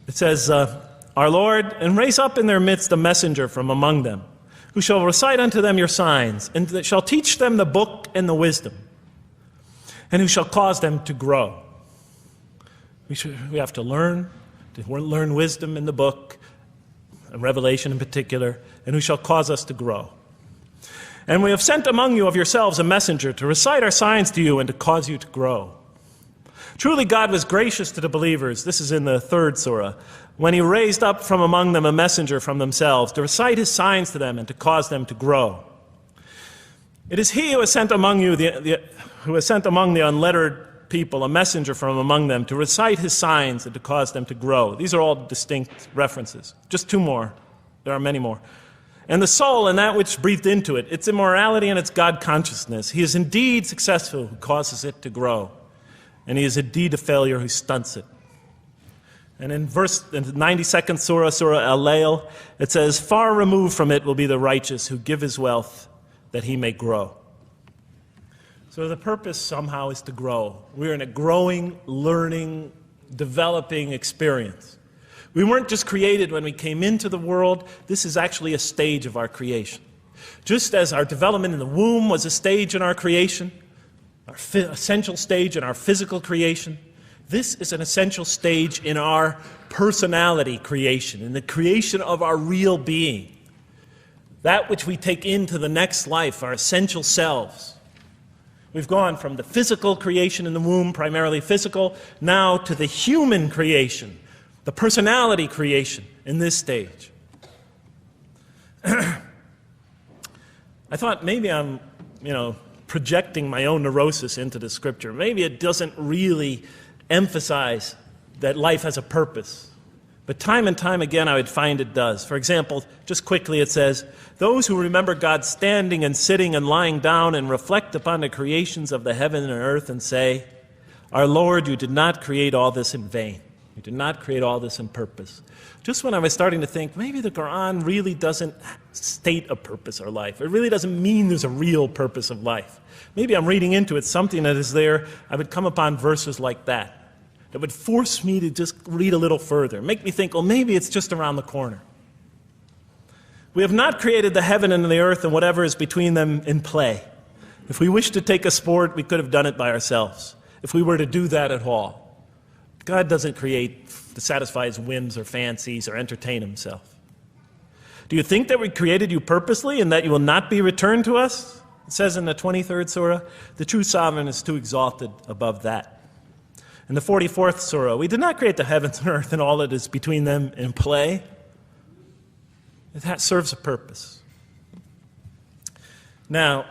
It says, Our Lord, and raise up in their midst a messenger from among them, who shall recite unto them your signs, and that shall teach them the book and the wisdom, and who shall cause them to grow. We have to learn wisdom in the book, and Revelation in particular, and who shall cause us to grow. And we have sent among you of yourselves a messenger to recite our signs to you and to cause you to grow. Truly God was gracious to the believers, this is in the 3rd surah, when he raised up from among them a messenger from themselves to recite his signs to them and to cause them to grow. It is he who has sent among you who has sent among the unlettered people a messenger from among them to recite his signs and to cause them to grow. These are all distinct references. Just 2 more. There are many more. And the soul and that which breathed into it, its immorality and its God consciousness. He is indeed successful who causes it to grow. And he is indeed a failure who stunts it. And in the 92nd surah, Surah Al-Layl, it says, Far removed from it will be the righteous who give his wealth that he may grow. So the purpose somehow is to grow. We're in a growing, learning, developing experience. We weren't just created when we came into the world. This is actually a stage of our creation. Just as our development in the womb was a stage in our creation, our essential stage in our physical creation, this is an essential stage in our personality creation, in the creation of our real being. That which we take into the next life, our essential selves. We've gone from the physical creation in the womb, primarily physical, now to the human creation, the personality creation in this stage. I thought maybe I'm, projecting my own neurosis into the scripture. Maybe it doesn't really emphasize that life has a purpose. But time and time again, I would find it does. For example, just quickly it says, those who remember God standing and sitting and lying down and reflect upon the creations of the heaven and earth and say, Our Lord, you did not create all this in vain. You did not create all this in purpose. Just when I was starting to think, maybe the Quran really doesn't state a purpose of life. It really doesn't mean there's a real purpose of life. Maybe I'm reading into it something that is there. I would come upon verses like that would force me to just read a little further, make me think, well, maybe it's just around the corner. We have not created the heaven and the earth and whatever is between them in play. If we wished to take a sport, we could have done it by ourselves, if we were to do that at all. God doesn't create to satisfy his whims or fancies or entertain himself. Do you think that we created you purposely and that you will not be returned to us? It says in the 23rd surah, the true sovereign is too exalted above that. In the 44th surah, we did not create the heavens and earth and all that is between them in play. That serves a purpose. Now,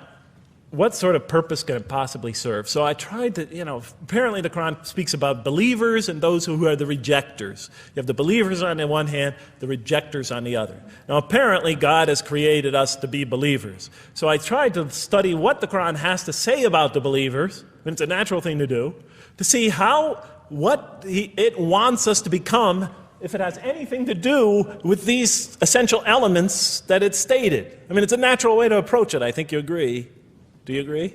what sort of purpose can it possibly serve? So I tried to, apparently the Quran speaks about believers and those who are the rejectors. You have the believers on the one hand, the rejectors on the other. Now apparently God has created us to be believers. So I tried to study what the Quran has to say about the believers, and it's a natural thing to do, to see what it wants us to become if it has anything to do with these essential elements that it stated. I mean, it's a natural way to approach it. I think you agree. Do you agree?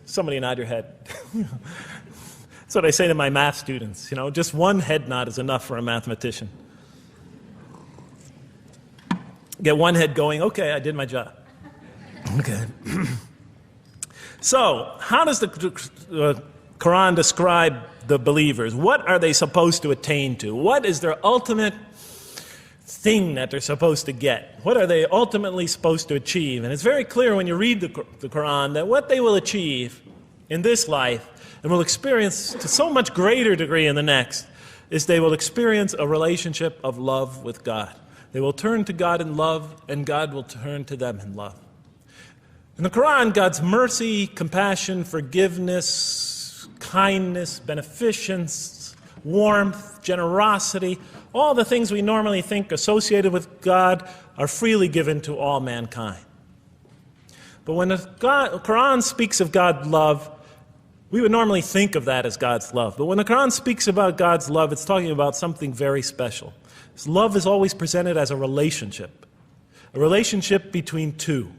Somebody nod your head. That's what I say to my math students. Just one head nod is enough for a mathematician. Get one head going, okay, I did my job. Okay. So, how does the Quran describe the believers? What are they supposed to attain to? What is their ultimate thing that they're supposed to get? What are they ultimately supposed to achieve? And it's very clear when you read the Quran that what they will achieve in this life and will experience to so much greater degree in the next is they will experience a relationship of love with God. They will turn to God in love and God will turn to them in love. In the Quran, God's mercy, compassion, forgiveness, kindness, beneficence, warmth, generosity, all the things we normally think associated with God are freely given to all mankind. But when the Quran speaks of God's love, we would normally think of that as God's love. But when the Quran speaks about God's love, it's talking about something very special. This love is always presented as a relationship between two.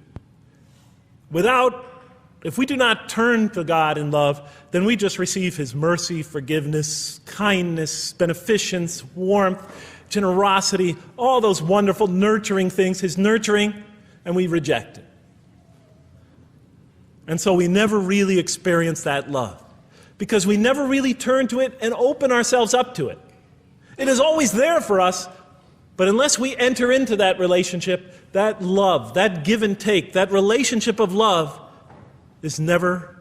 If we do not turn to God in love, then we just receive His mercy, forgiveness, kindness, beneficence, warmth, generosity, all those wonderful nurturing things, His nurturing, and we reject it. And so we never really experience that love, because we never really turn to it and open ourselves up to it. It is always there for us, but unless we enter into that relationship, that love, that give and take, that relationship of love is never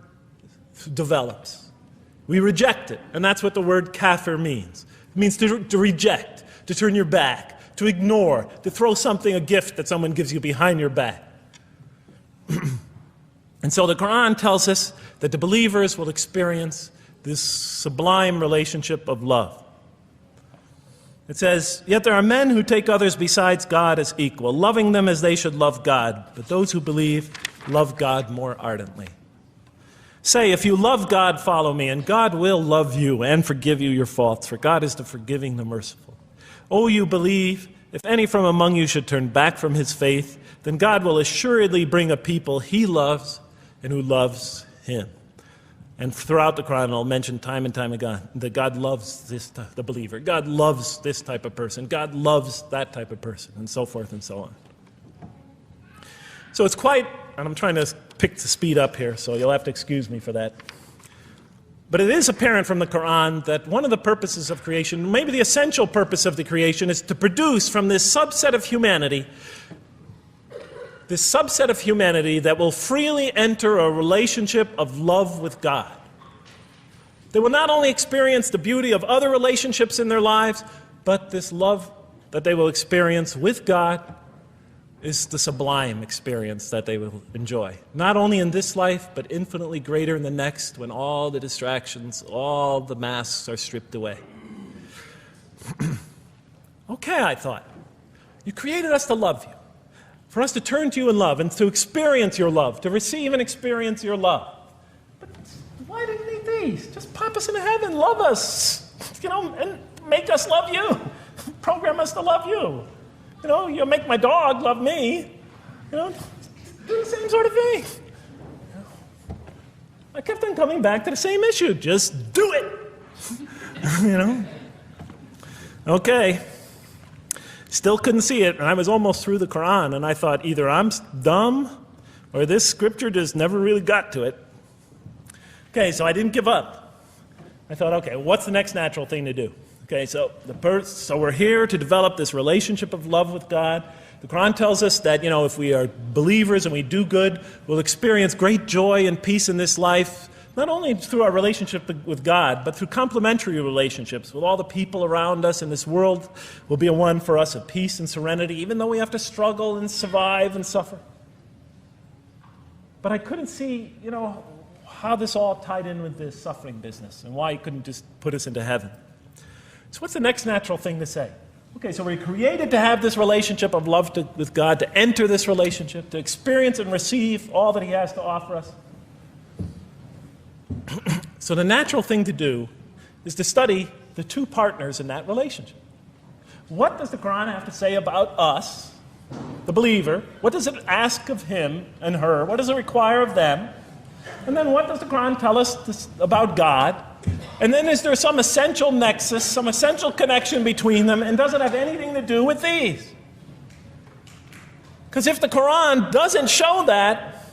develops. We reject it, and that's what the word kafir means. It means to reject, to turn your back, to ignore, to throw something, a gift that someone gives you behind your back. And so the Quran tells us that the believers will experience this sublime relationship of love. It says, "Yet there are men who take others besides God as equal, loving them as they should love God. But those who believe love God more ardently. Say, if you love God, follow me, and God will love you and forgive you your faults, for God is the forgiving, the merciful. O you believe, if any from among you should turn back from his faith, then God will assuredly bring a people He loves and who loves Him." And throughout the Quran, I'll mention time and time again that God loves the believer. God loves this type of person. God loves that type of person, and so forth and so on. So it's quite, and I'm trying to pick the speed up here, so you'll have to excuse me for that. But it is apparent from the Quran that one of the purposes of creation, maybe the essential purpose of the creation, is to produce from this subset of humanity that will freely enter a relationship of love with God. They will not only experience the beauty of other relationships in their lives, but this love that they will experience with God is the sublime experience that they will enjoy. Not only in this life, but infinitely greater in the next, when all the distractions, all the masks are stripped away. Okay, I thought, you created us to love you, for us to turn to you in love and to experience your love, to receive and experience your love. But why do you need these? Just pop us into heaven, love us, and make us love you. Program us to love you. You'll make my dog love me. Do the same sort of thing. I kept on coming back to the same issue. Just do it. Okay. Still couldn't see it, and I was almost through the Quran, and I thought either I'm dumb or this scripture just never really got to it. Okay, so I didn't give up. I thought, okay, what's the next natural thing to do? Okay, so we're here to develop this relationship of love with God. The Quran tells us that, if we are believers and we do good, we'll experience great joy and peace in this life, not only through our relationship with God, but through complementary relationships with all the people around us, and this world will be a one for us of peace and serenity, even though we have to struggle and survive and suffer. But I couldn't see, how this all tied in with this suffering business, and why He couldn't just put us into heaven. So what's the next natural thing to say? Okay, so we're created to have this relationship of love with God, to enter this relationship, to experience and receive all that He has to offer us. So the natural thing to do is to study the two partners in that relationship. What does the Quran have to say about us, the believer? What does it ask of him and her? What does it require of them? And then what does the Quran tell us about God? And then is there some essential nexus, some essential connection between them, and does it have anything to do with these? Because if the Quran doesn't show that,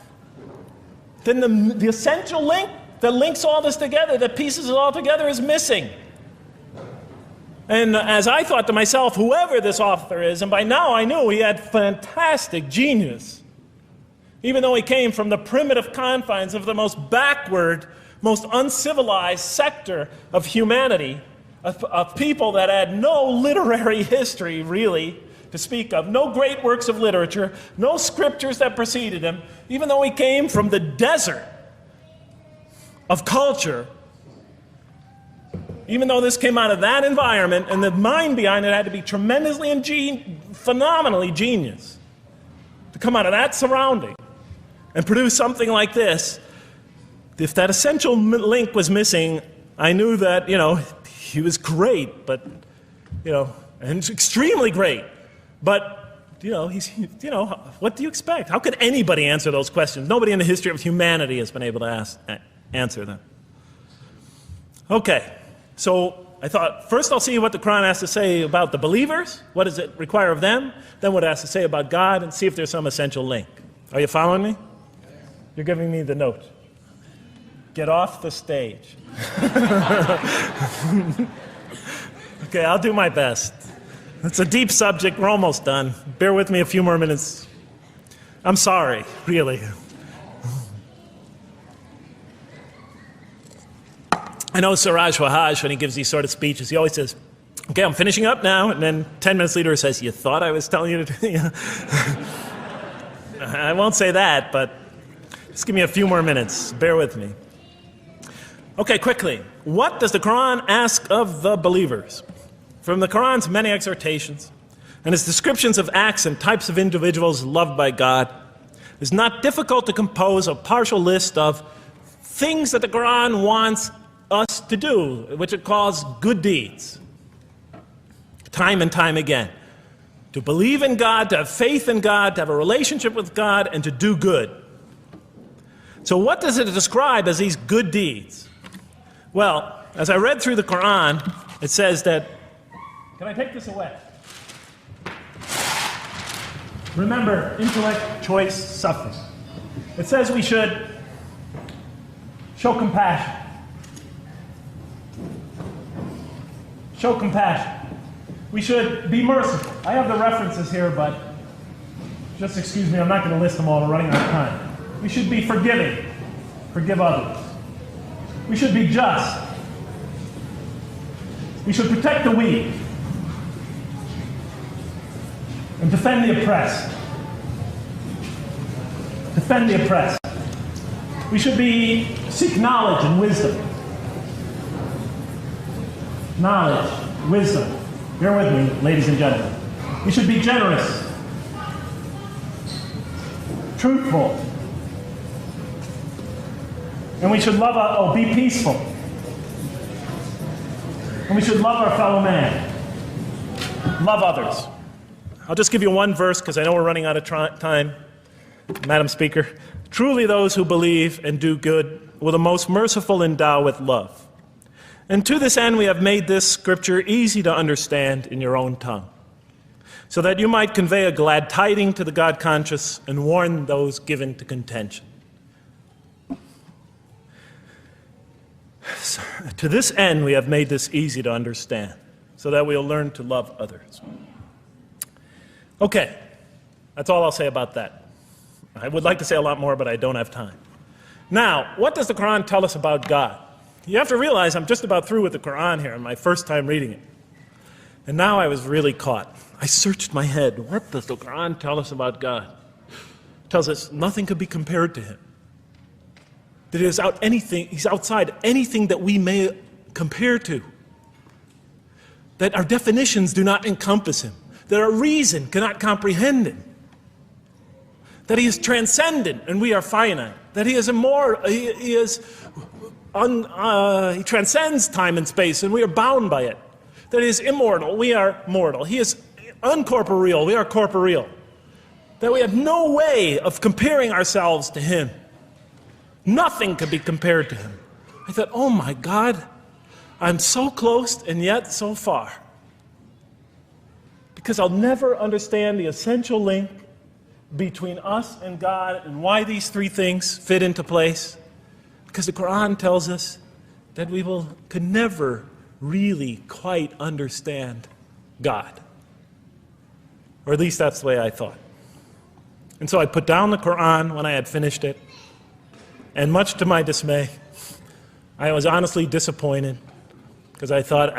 then the essential link that links all this together, that pieces it all together, is missing. And as I thought to myself, whoever this author is, and by now I knew he had fantastic genius, even though he came from the primitive confines of the most backward, most uncivilized sector of humanity, of people that had no literary history, really, to speak of, no great works of literature, no scriptures that preceded him, even though he came from the desert of culture, even though this came out of that environment, and the mind behind it had to be tremendously and phenomenally genius to come out of that surrounding and produce something like this. If that essential link was missing, I knew that, he was great, but, and extremely great. But, what do you expect? How could anybody answer those questions? Nobody in the history of humanity has been able to answer them. Okay, so I thought, first I'll see what the Quran has to say about the believers. What does it require of them? Then what it has to say about God, and see if there's some essential link. Are you following me? You're giving me the note. Get off the stage. Okay, I'll do my best. It's a deep subject. We're almost done. Bear with me a few more minutes. I'm sorry, really. I know Siraj Wahaj, when he gives these sort of speeches, he always says, okay, I'm finishing up now, and then 10 minutes later he says, you thought I was telling you to... I won't say that, but just give me a few more minutes. Bear with me. Okay, quickly. What does the Quran ask of the believers? From the Quran's many exhortations and its descriptions of acts and types of individuals loved by God, it's not difficult to compose a partial list of things that the Quran wants us to do, which it calls good deeds, time and time again. To believe in God, to have faith in God, to have a relationship with God, and to do good. So what does it describe as these good deeds? Well, as I read through the Quran, it says that, can I take this away? Remember, intellect, choice, suffering. It says we should show compassion. Show compassion. We should be merciful. I have the references here, but just excuse me, I'm not going to list them all. We're running out of time. We should be forgiving. Forgive others. We should be just. We should protect the weak and defend the oppressed. Defend the oppressed. We should seek knowledge and wisdom. Knowledge, wisdom. Bear with me, ladies and gentlemen. We should be generous, truthful, and we should be peaceful. And we should love our fellow man. Love others. I'll just give you one verse because I know we're running out of time, Madam Speaker. Truly those who believe and do good will the most merciful endow with love. And to this end we have made this scripture easy to understand in your own tongue, so that you might convey a glad tiding to the God-conscious and warn those given to contention. So, to this end we have made this easy to understand, so that we'll learn to love others. Okay, that's all I'll say about that. I would like to say a lot more, but I don't have time. Now, what does the Quran tell us about God? You have to realize I'm just about through with the Quran here, my first time reading it. And now I was really caught. I searched my head. What does the Quran tell us about God? It tells us nothing could be compared to him. That he's outside anything that we may compare to. That our definitions do not encompass him. That our reason cannot comprehend him. That he is transcendent and we are finite. That he is immortal. He transcends time and space and we are bound by it. That he is immortal, we are mortal. He is uncorporeal, we are corporeal. That we have no way of comparing ourselves to him. Nothing could be compared to him. I thought, oh my God, I'm so close and yet so far. Because I'll never understand the essential link between us and God and why these three things fit into place. Because the Quran tells us that we could never really quite understand God. Or at least that's the way I thought. And so I put down the Quran when I had finished it. And much to my dismay, I was honestly disappointed because I thought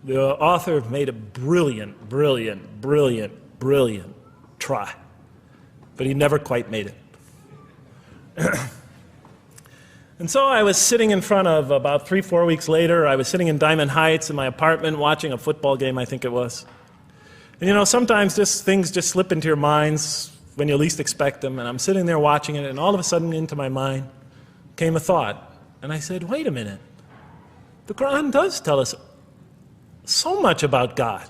The author made a brilliant, brilliant, brilliant, brilliant try, but he never quite made it. And so I was sitting in front of, about 3-4 weeks later, I was sitting in Diamond Heights in my apartment watching a football game, I think it was. And you know, sometimes things just slip into your minds when you least expect them, and I'm sitting there watching it, and all of a sudden into my mind came a thought. And I said, wait a minute. The Quran does tell us so much about God.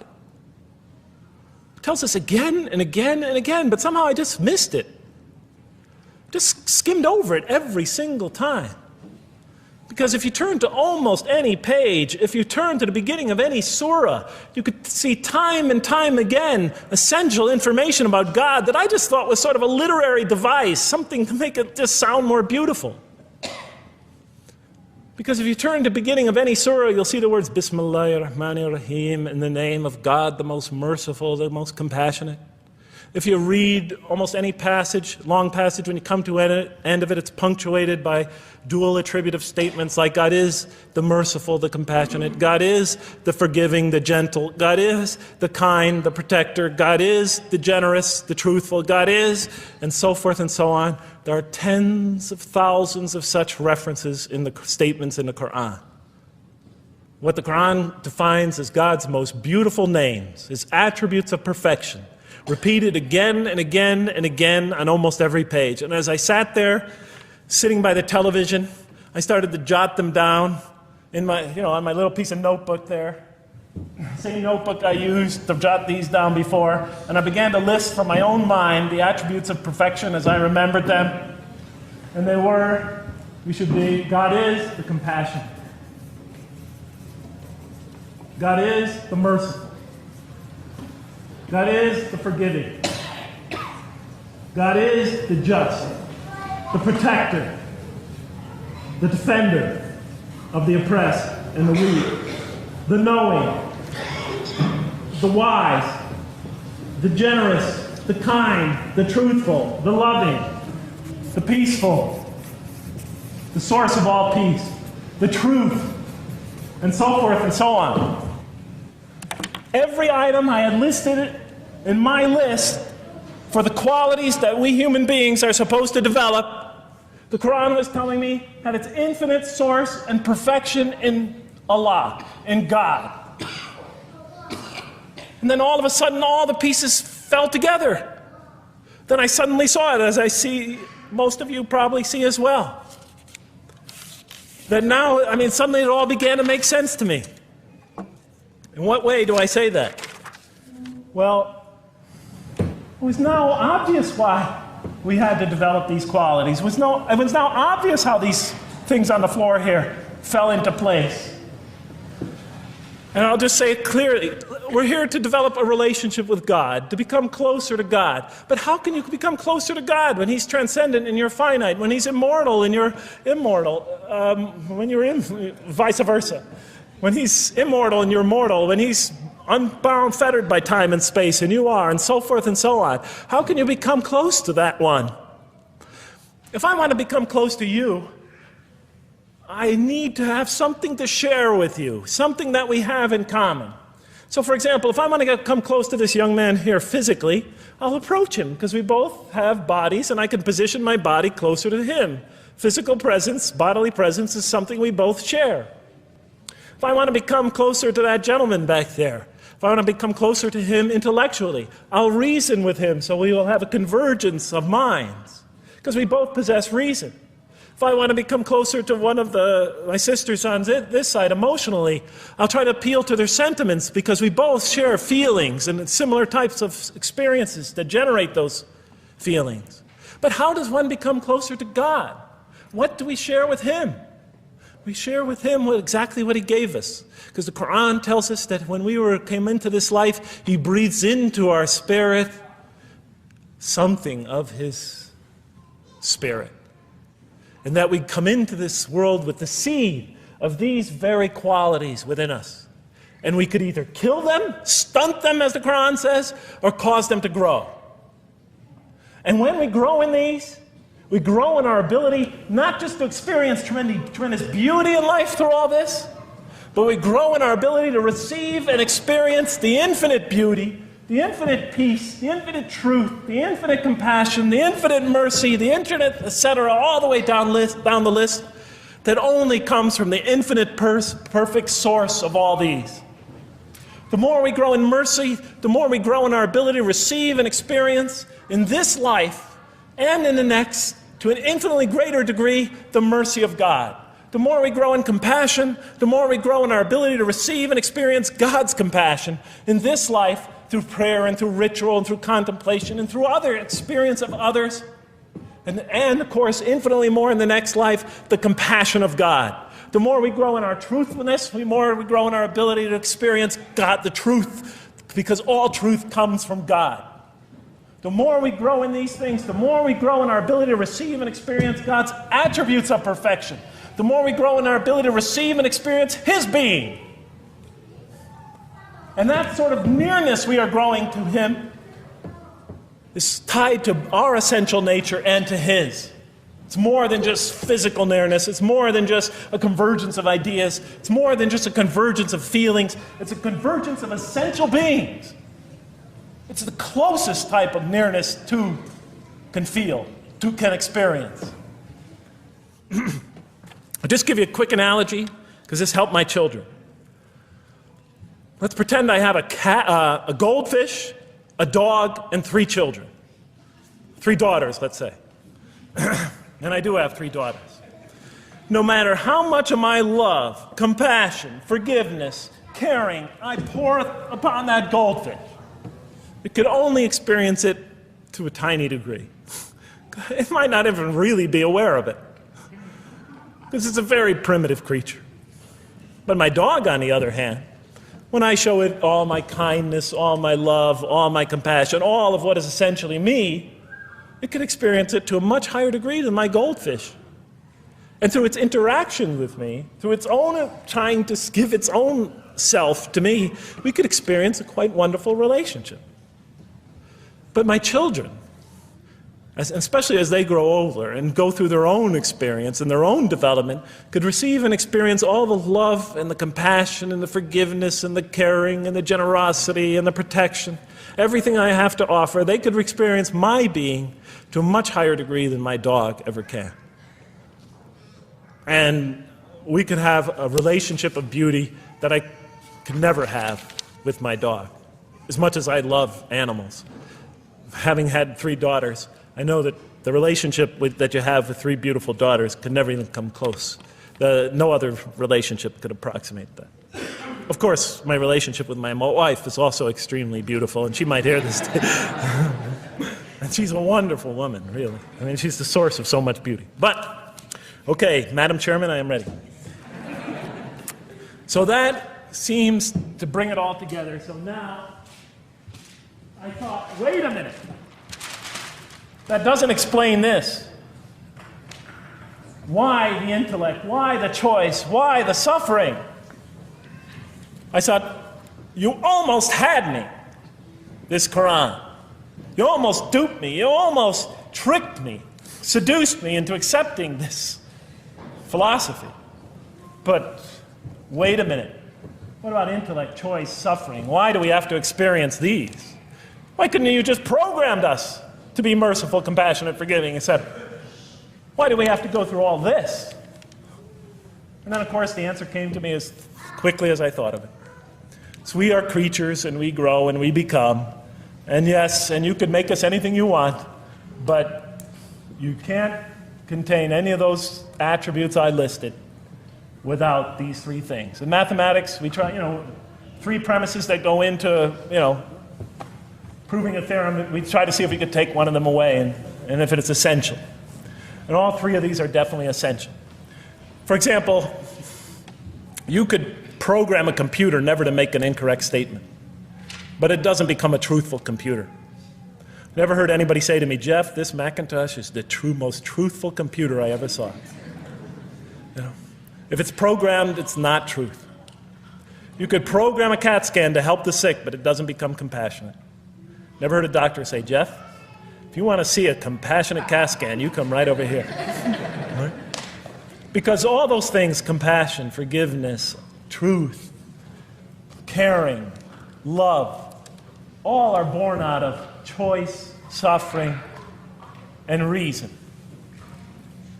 It tells us again and again and again, but somehow I just missed it. Just skimmed over it every single time. Because if you turn to almost any page, if you turn to the beginning of any surah, you could see time and time again essential information about God that I just thought was sort of a literary device, something to make it just sound more beautiful. Because if you turn to the beginning of any surah, you'll see the words Bismillahir Rahmanir Rahim, in the name of God, the most merciful, the most compassionate. If you read almost any passage, long passage, when you come to the end of it, it's punctuated by dual attributive statements like God is the merciful, the compassionate, God is the forgiving, the gentle, God is the kind, the protector, God is the generous, the truthful, God is, and so forth and so on. There are tens of thousands of such references in the statements in the Quran. What the Quran defines as God's most beautiful names, His attributes of perfection, repeated again and again and again on almost every page. And as I sat there, sitting by the television, I started to jot them down in my, on my little piece of notebook there. Same notebook I used to jot these down before. And I began to list from my own mind the attributes of perfection as I remembered them. And they were, God is the compassionate. God is the merciful. God is the forgiving. God is the just, the protector, the defender of the oppressed and the weak, the knowing, the wise, the generous, the kind, the truthful, the loving, the peaceful, the source of all peace, the truth, and so forth and so on. Every item I had listed in my list for the qualities that we human beings are supposed to develop, the Quran was telling me had its infinite source and perfection in Allah, in God. And then all of a sudden, all the pieces fell together. Then I suddenly saw it, as I see most of you probably see as well. That now, suddenly it all began to make sense to me. In what way do I say that? Well, it was now obvious why we had to develop these qualities. It was now obvious how these things on the floor here fell into place. And I'll just say it clearly. We're here to develop a relationship with God, to become closer to God. But how can you become closer to God when He's transcendent and you're finite, when He's immortal and you're immortal, vice versa? When He's immortal and you're mortal, when He's unbound, fettered by time and space, and you are, and so forth and so on. How can you become close to that one? If I want to become close to you, I need to have something to share with you, something that we have in common. So for example, if I want to come close to this young man here physically, I'll approach him, because we both have bodies, and I can position my body closer to him. Physical presence, bodily presence is something we both share. If I want to become closer to that gentleman back there, if I want to become closer to him intellectually, I'll reason with him so we will have a convergence of minds, because we both possess reason. If I want to become closer to one of my sisters on this side emotionally, I'll try to appeal to their sentiments, because we both share feelings and similar types of experiences that generate those feelings. But how does one become closer to God? What do we share with Him? We share with Him exactly what He gave us. Because the Quran tells us that when we came into this life, He breathes into our spirit something of His Spirit. And that we come into this world with the seed of these very qualities within us. And we could either kill them, stunt them, as the Quran says, or cause them to grow. And when we grow in these, we grow in our ability not just to experience tremendous beauty in life through all this, but we grow in our ability to receive and experience the infinite beauty, the infinite peace, the infinite truth, the infinite compassion, the infinite mercy, the infinite, etc., all the way down the list, that only comes from the infinite perfect source of all these. The more we grow in mercy, the more we grow in our ability to receive and experience in this life and in the next, to an infinitely greater degree, the mercy of God. The more we grow in compassion, the more we grow in our ability to receive and experience God's compassion in this life through prayer and through ritual and through contemplation and through other experience of others. And of course, infinitely more in the next life, the compassion of God. The more we grow in our truthfulness, the more we grow in our ability to experience God, the truth, because all truth comes from God. The more we grow in these things, the more we grow in our ability to receive and experience God's attributes of perfection. The more we grow in our ability to receive and experience His being. And that sort of nearness we are growing to Him is tied to our essential nature and to His. It's more than just physical nearness. It's more than just a convergence of ideas. It's more than just a convergence of feelings. It's a convergence of essential beings. It's the closest type of nearness two can feel, two can experience. I'll just give you a quick analogy, because this helped my children. Let's pretend I have a goldfish, a dog, and 3 children. 3 daughters, let's say. And I do have 3 daughters. No matter how much of my love, compassion, forgiveness, caring I pour upon that goldfish, it could only experience it to a tiny degree. It might not even really be aware of it, because it's a very primitive creature. But my dog, on the other hand, when I show it all my kindness, all my love, all my compassion, all of what is essentially me, it can experience it to a much higher degree than my goldfish. And through its interaction with me, through its own trying to give its own self to me, we could experience a quite wonderful relationship. But my children, especially as they grow older and go through their own experience and their own development, could receive and experience all the love and the compassion and the forgiveness and the caring and the generosity and the protection, everything I have to offer. They could experience my being to a much higher degree than my dog ever can. And we could have a relationship of beauty that I could never have with my dog. As much as I love animals, having had 3 daughters, I know that the relationship that you have with 3 beautiful daughters could never even come close. No other relationship could approximate that. Of course, my relationship with my wife is also extremely beautiful, and she might hear this. And she's a wonderful woman, really. I mean, she's the source of so much beauty. But, okay, Madam Chairman, I am ready. So that seems to bring it all together. So now, I thought, wait a minute. That doesn't explain this. Why the intellect? Why the choice? Why the suffering? I thought, you almost had me, this Quran. You almost duped me. You almost tricked me, seduced me into accepting this philosophy. But wait a minute. What about intellect, choice, suffering? Why do we have to experience these? Why couldn't you just programmed us to be merciful, compassionate, forgiving, etc.? Why do we have to go through all this? And then, of course, the answer came to me as quickly as I thought of it. So we are creatures, and we grow, and we become. And yes, and you can make us anything you want, but you can't contain any of those attributes I listed without these 3 things. In mathematics, we try, 3 premises that go into, proving a theorem. We try to see if we could take one of them away, and if it's essential. And all 3 of these are definitely essential. For example, you could program a computer never to make an incorrect statement, but it doesn't become a truthful computer. Never heard anybody say to me, Jeff, this Macintosh is the most truthful computer I ever saw. If it's programmed, it's not truth. You could program a CAT scan to help the sick, but it doesn't become compassionate. Never heard a doctor say, Jeff, if you want to see a compassionate CAT scan, you come right over here. Right? Because all those things, compassion, forgiveness, truth, caring, love, all are born out of choice, suffering, and reason.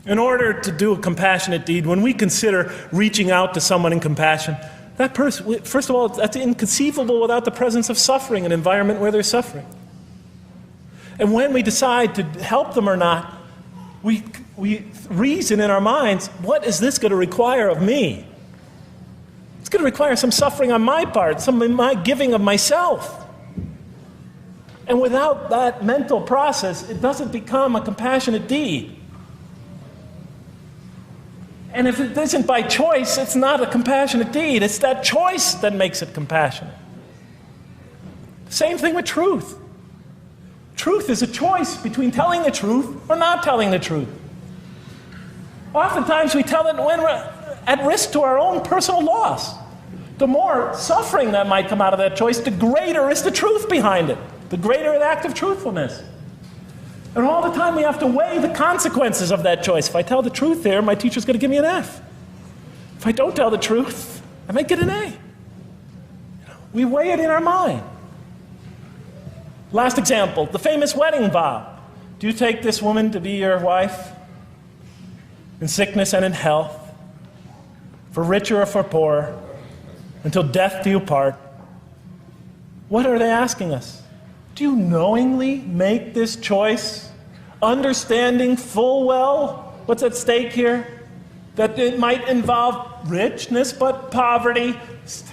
In order to do a compassionate deed, when we consider reaching out to someone in compassion, that person, first of all, that's inconceivable without the presence of suffering, an environment where there's suffering. And when we decide to help them or not, we reason in our minds, what is this going to require of me? It's going to require some suffering on my part, some of my giving of myself. And without that mental process, it doesn't become a compassionate deed. And if it isn't by choice, it's not a compassionate deed. It's that choice that makes it compassionate. Same thing with truth. Truth is a choice between telling the truth or not telling the truth. Oftentimes we tell it when we're at risk to our own personal loss. The more suffering that might come out of that choice, the greater is the truth behind it. The greater the act of truthfulness. And all the time we have to weigh the consequences of that choice. If I tell the truth there, my teacher's going to give me an F. If I don't tell the truth, I might get an A. We weigh it in our mind. Last example, the famous wedding vow. Do you take this woman to be your wife in sickness and in health, for richer or for poorer, until death do you part? What are they asking us? Do you knowingly make this choice, understanding full well what's at stake here? That it might involve richness but poverty,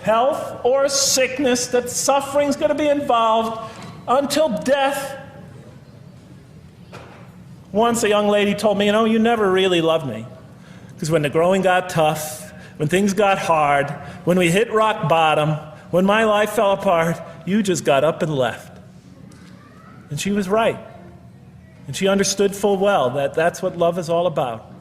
health or sickness, that suffering's going to be involved until death. Once a young lady told me, you never really loved me. Because when the growing got tough, when things got hard, when we hit rock bottom, when my life fell apart, you just got up and left. And she was right. And she understood full well that that's what love is all about.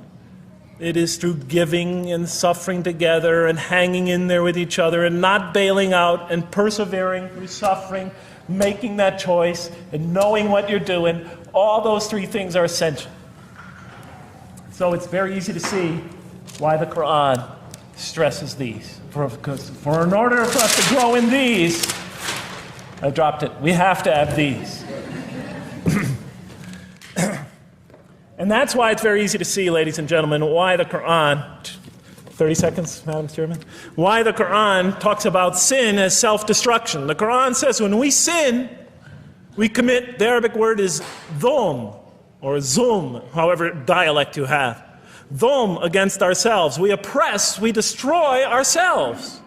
It is through giving and suffering together and hanging in there with each other and not bailing out and persevering through suffering, making that choice and knowing what you're doing. All those three things are essential. So it's very easy to see why the Quran stresses these. Because in order for us to grow in these, I dropped it, we have to have these. And that's why it's very easy to see, ladies and gentlemen, why the Quran, 30 seconds, Madam Chairman, why the Quran talks about sin as self-destruction. The Quran says when we sin, we commit, the Arabic word is dhulm, or zulm, however dialect you have. Dhulm against ourselves. We oppress, we destroy ourselves.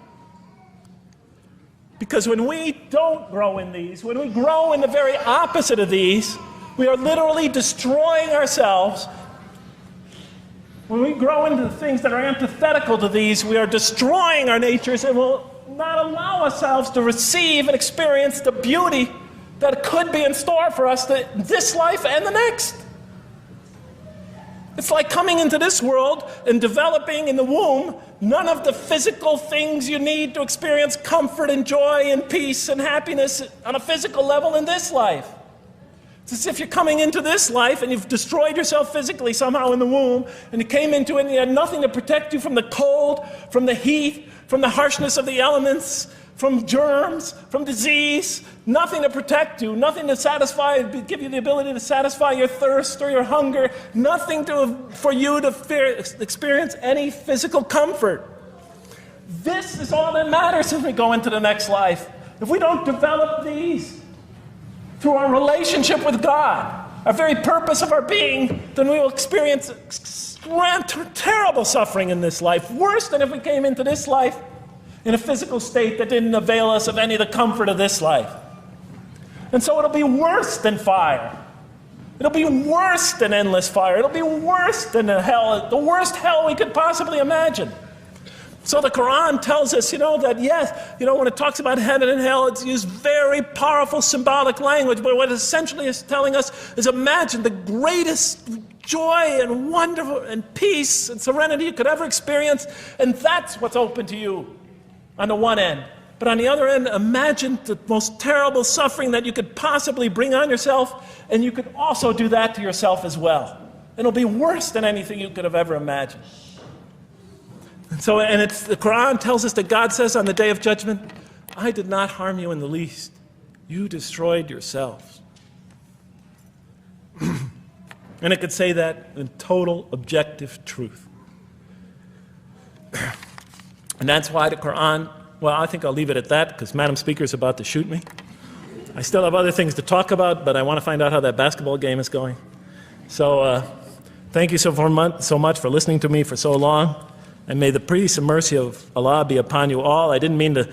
Because when we don't grow in these, when we grow in the very opposite of these, we are literally destroying ourselves. When we grow into the things that are antithetical to these, we are destroying our natures and will not allow ourselves to receive and experience the beauty that could be in store for us this life and the next. It's like coming into this world and developing in the womb none of the physical things you need to experience comfort and joy and peace and happiness on a physical level in this life. It's as if you're coming into this life and you've destroyed yourself physically somehow in the womb, and you came into it and you had nothing to protect you from the cold, from the heat, from the harshness of the elements, from germs, from disease, nothing to protect you, nothing to satisfy, give you the ability to satisfy your thirst or your hunger, nothing for you to experience any physical comfort. This is all that matters as we go into the next life. If we don't develop these through our relationship with God, our very purpose of our being, then we will experience terrible suffering in this life, worse than if we came into this life in a physical state that didn't avail us of any of the comfort of this life. And so it'll be worse than fire. It'll be worse than endless fire. It'll be worse than hell, the worst hell we could possibly imagine. So the Quran tells us, that yes, when it talks about heaven and hell, it's used very powerful symbolic language, but what it essentially is telling us is imagine the greatest joy and wonderful and peace and serenity you could ever experience, and that's what's open to you on the one end. But on the other end, imagine the most terrible suffering that you could possibly bring on yourself, and you could also do that to yourself as well. It'll be worse than anything you could have ever imagined. And it's, the Quran tells us that God says on the Day of Judgment, I did not harm you in the least. You destroyed yourselves. And it could say that in total objective truth. And that's why the Quran, well, I think I'll leave it at that because Madam Speaker is about to shoot me. I still have other things to talk about, but I want to find out how that basketball game is going. So thank you so much for listening to me for so long. And may the peace and mercy of Allah be upon you all. I didn't mean to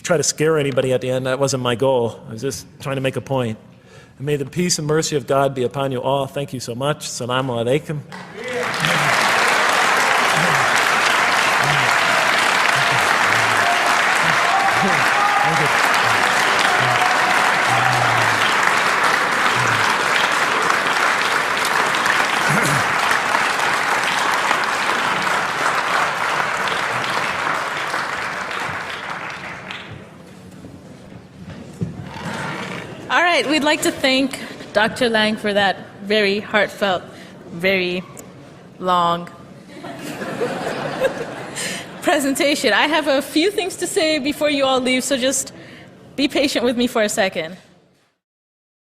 try to scare anybody at the end. That wasn't my goal. I was just trying to make a point. And may the peace and mercy of God be upon you all. Thank you so much. Assalamu alaikum. All right, we'd like to thank Dr. Lang for that very heartfelt, very long presentation. I have a few things to say before you all leave, so just be patient with me for a second.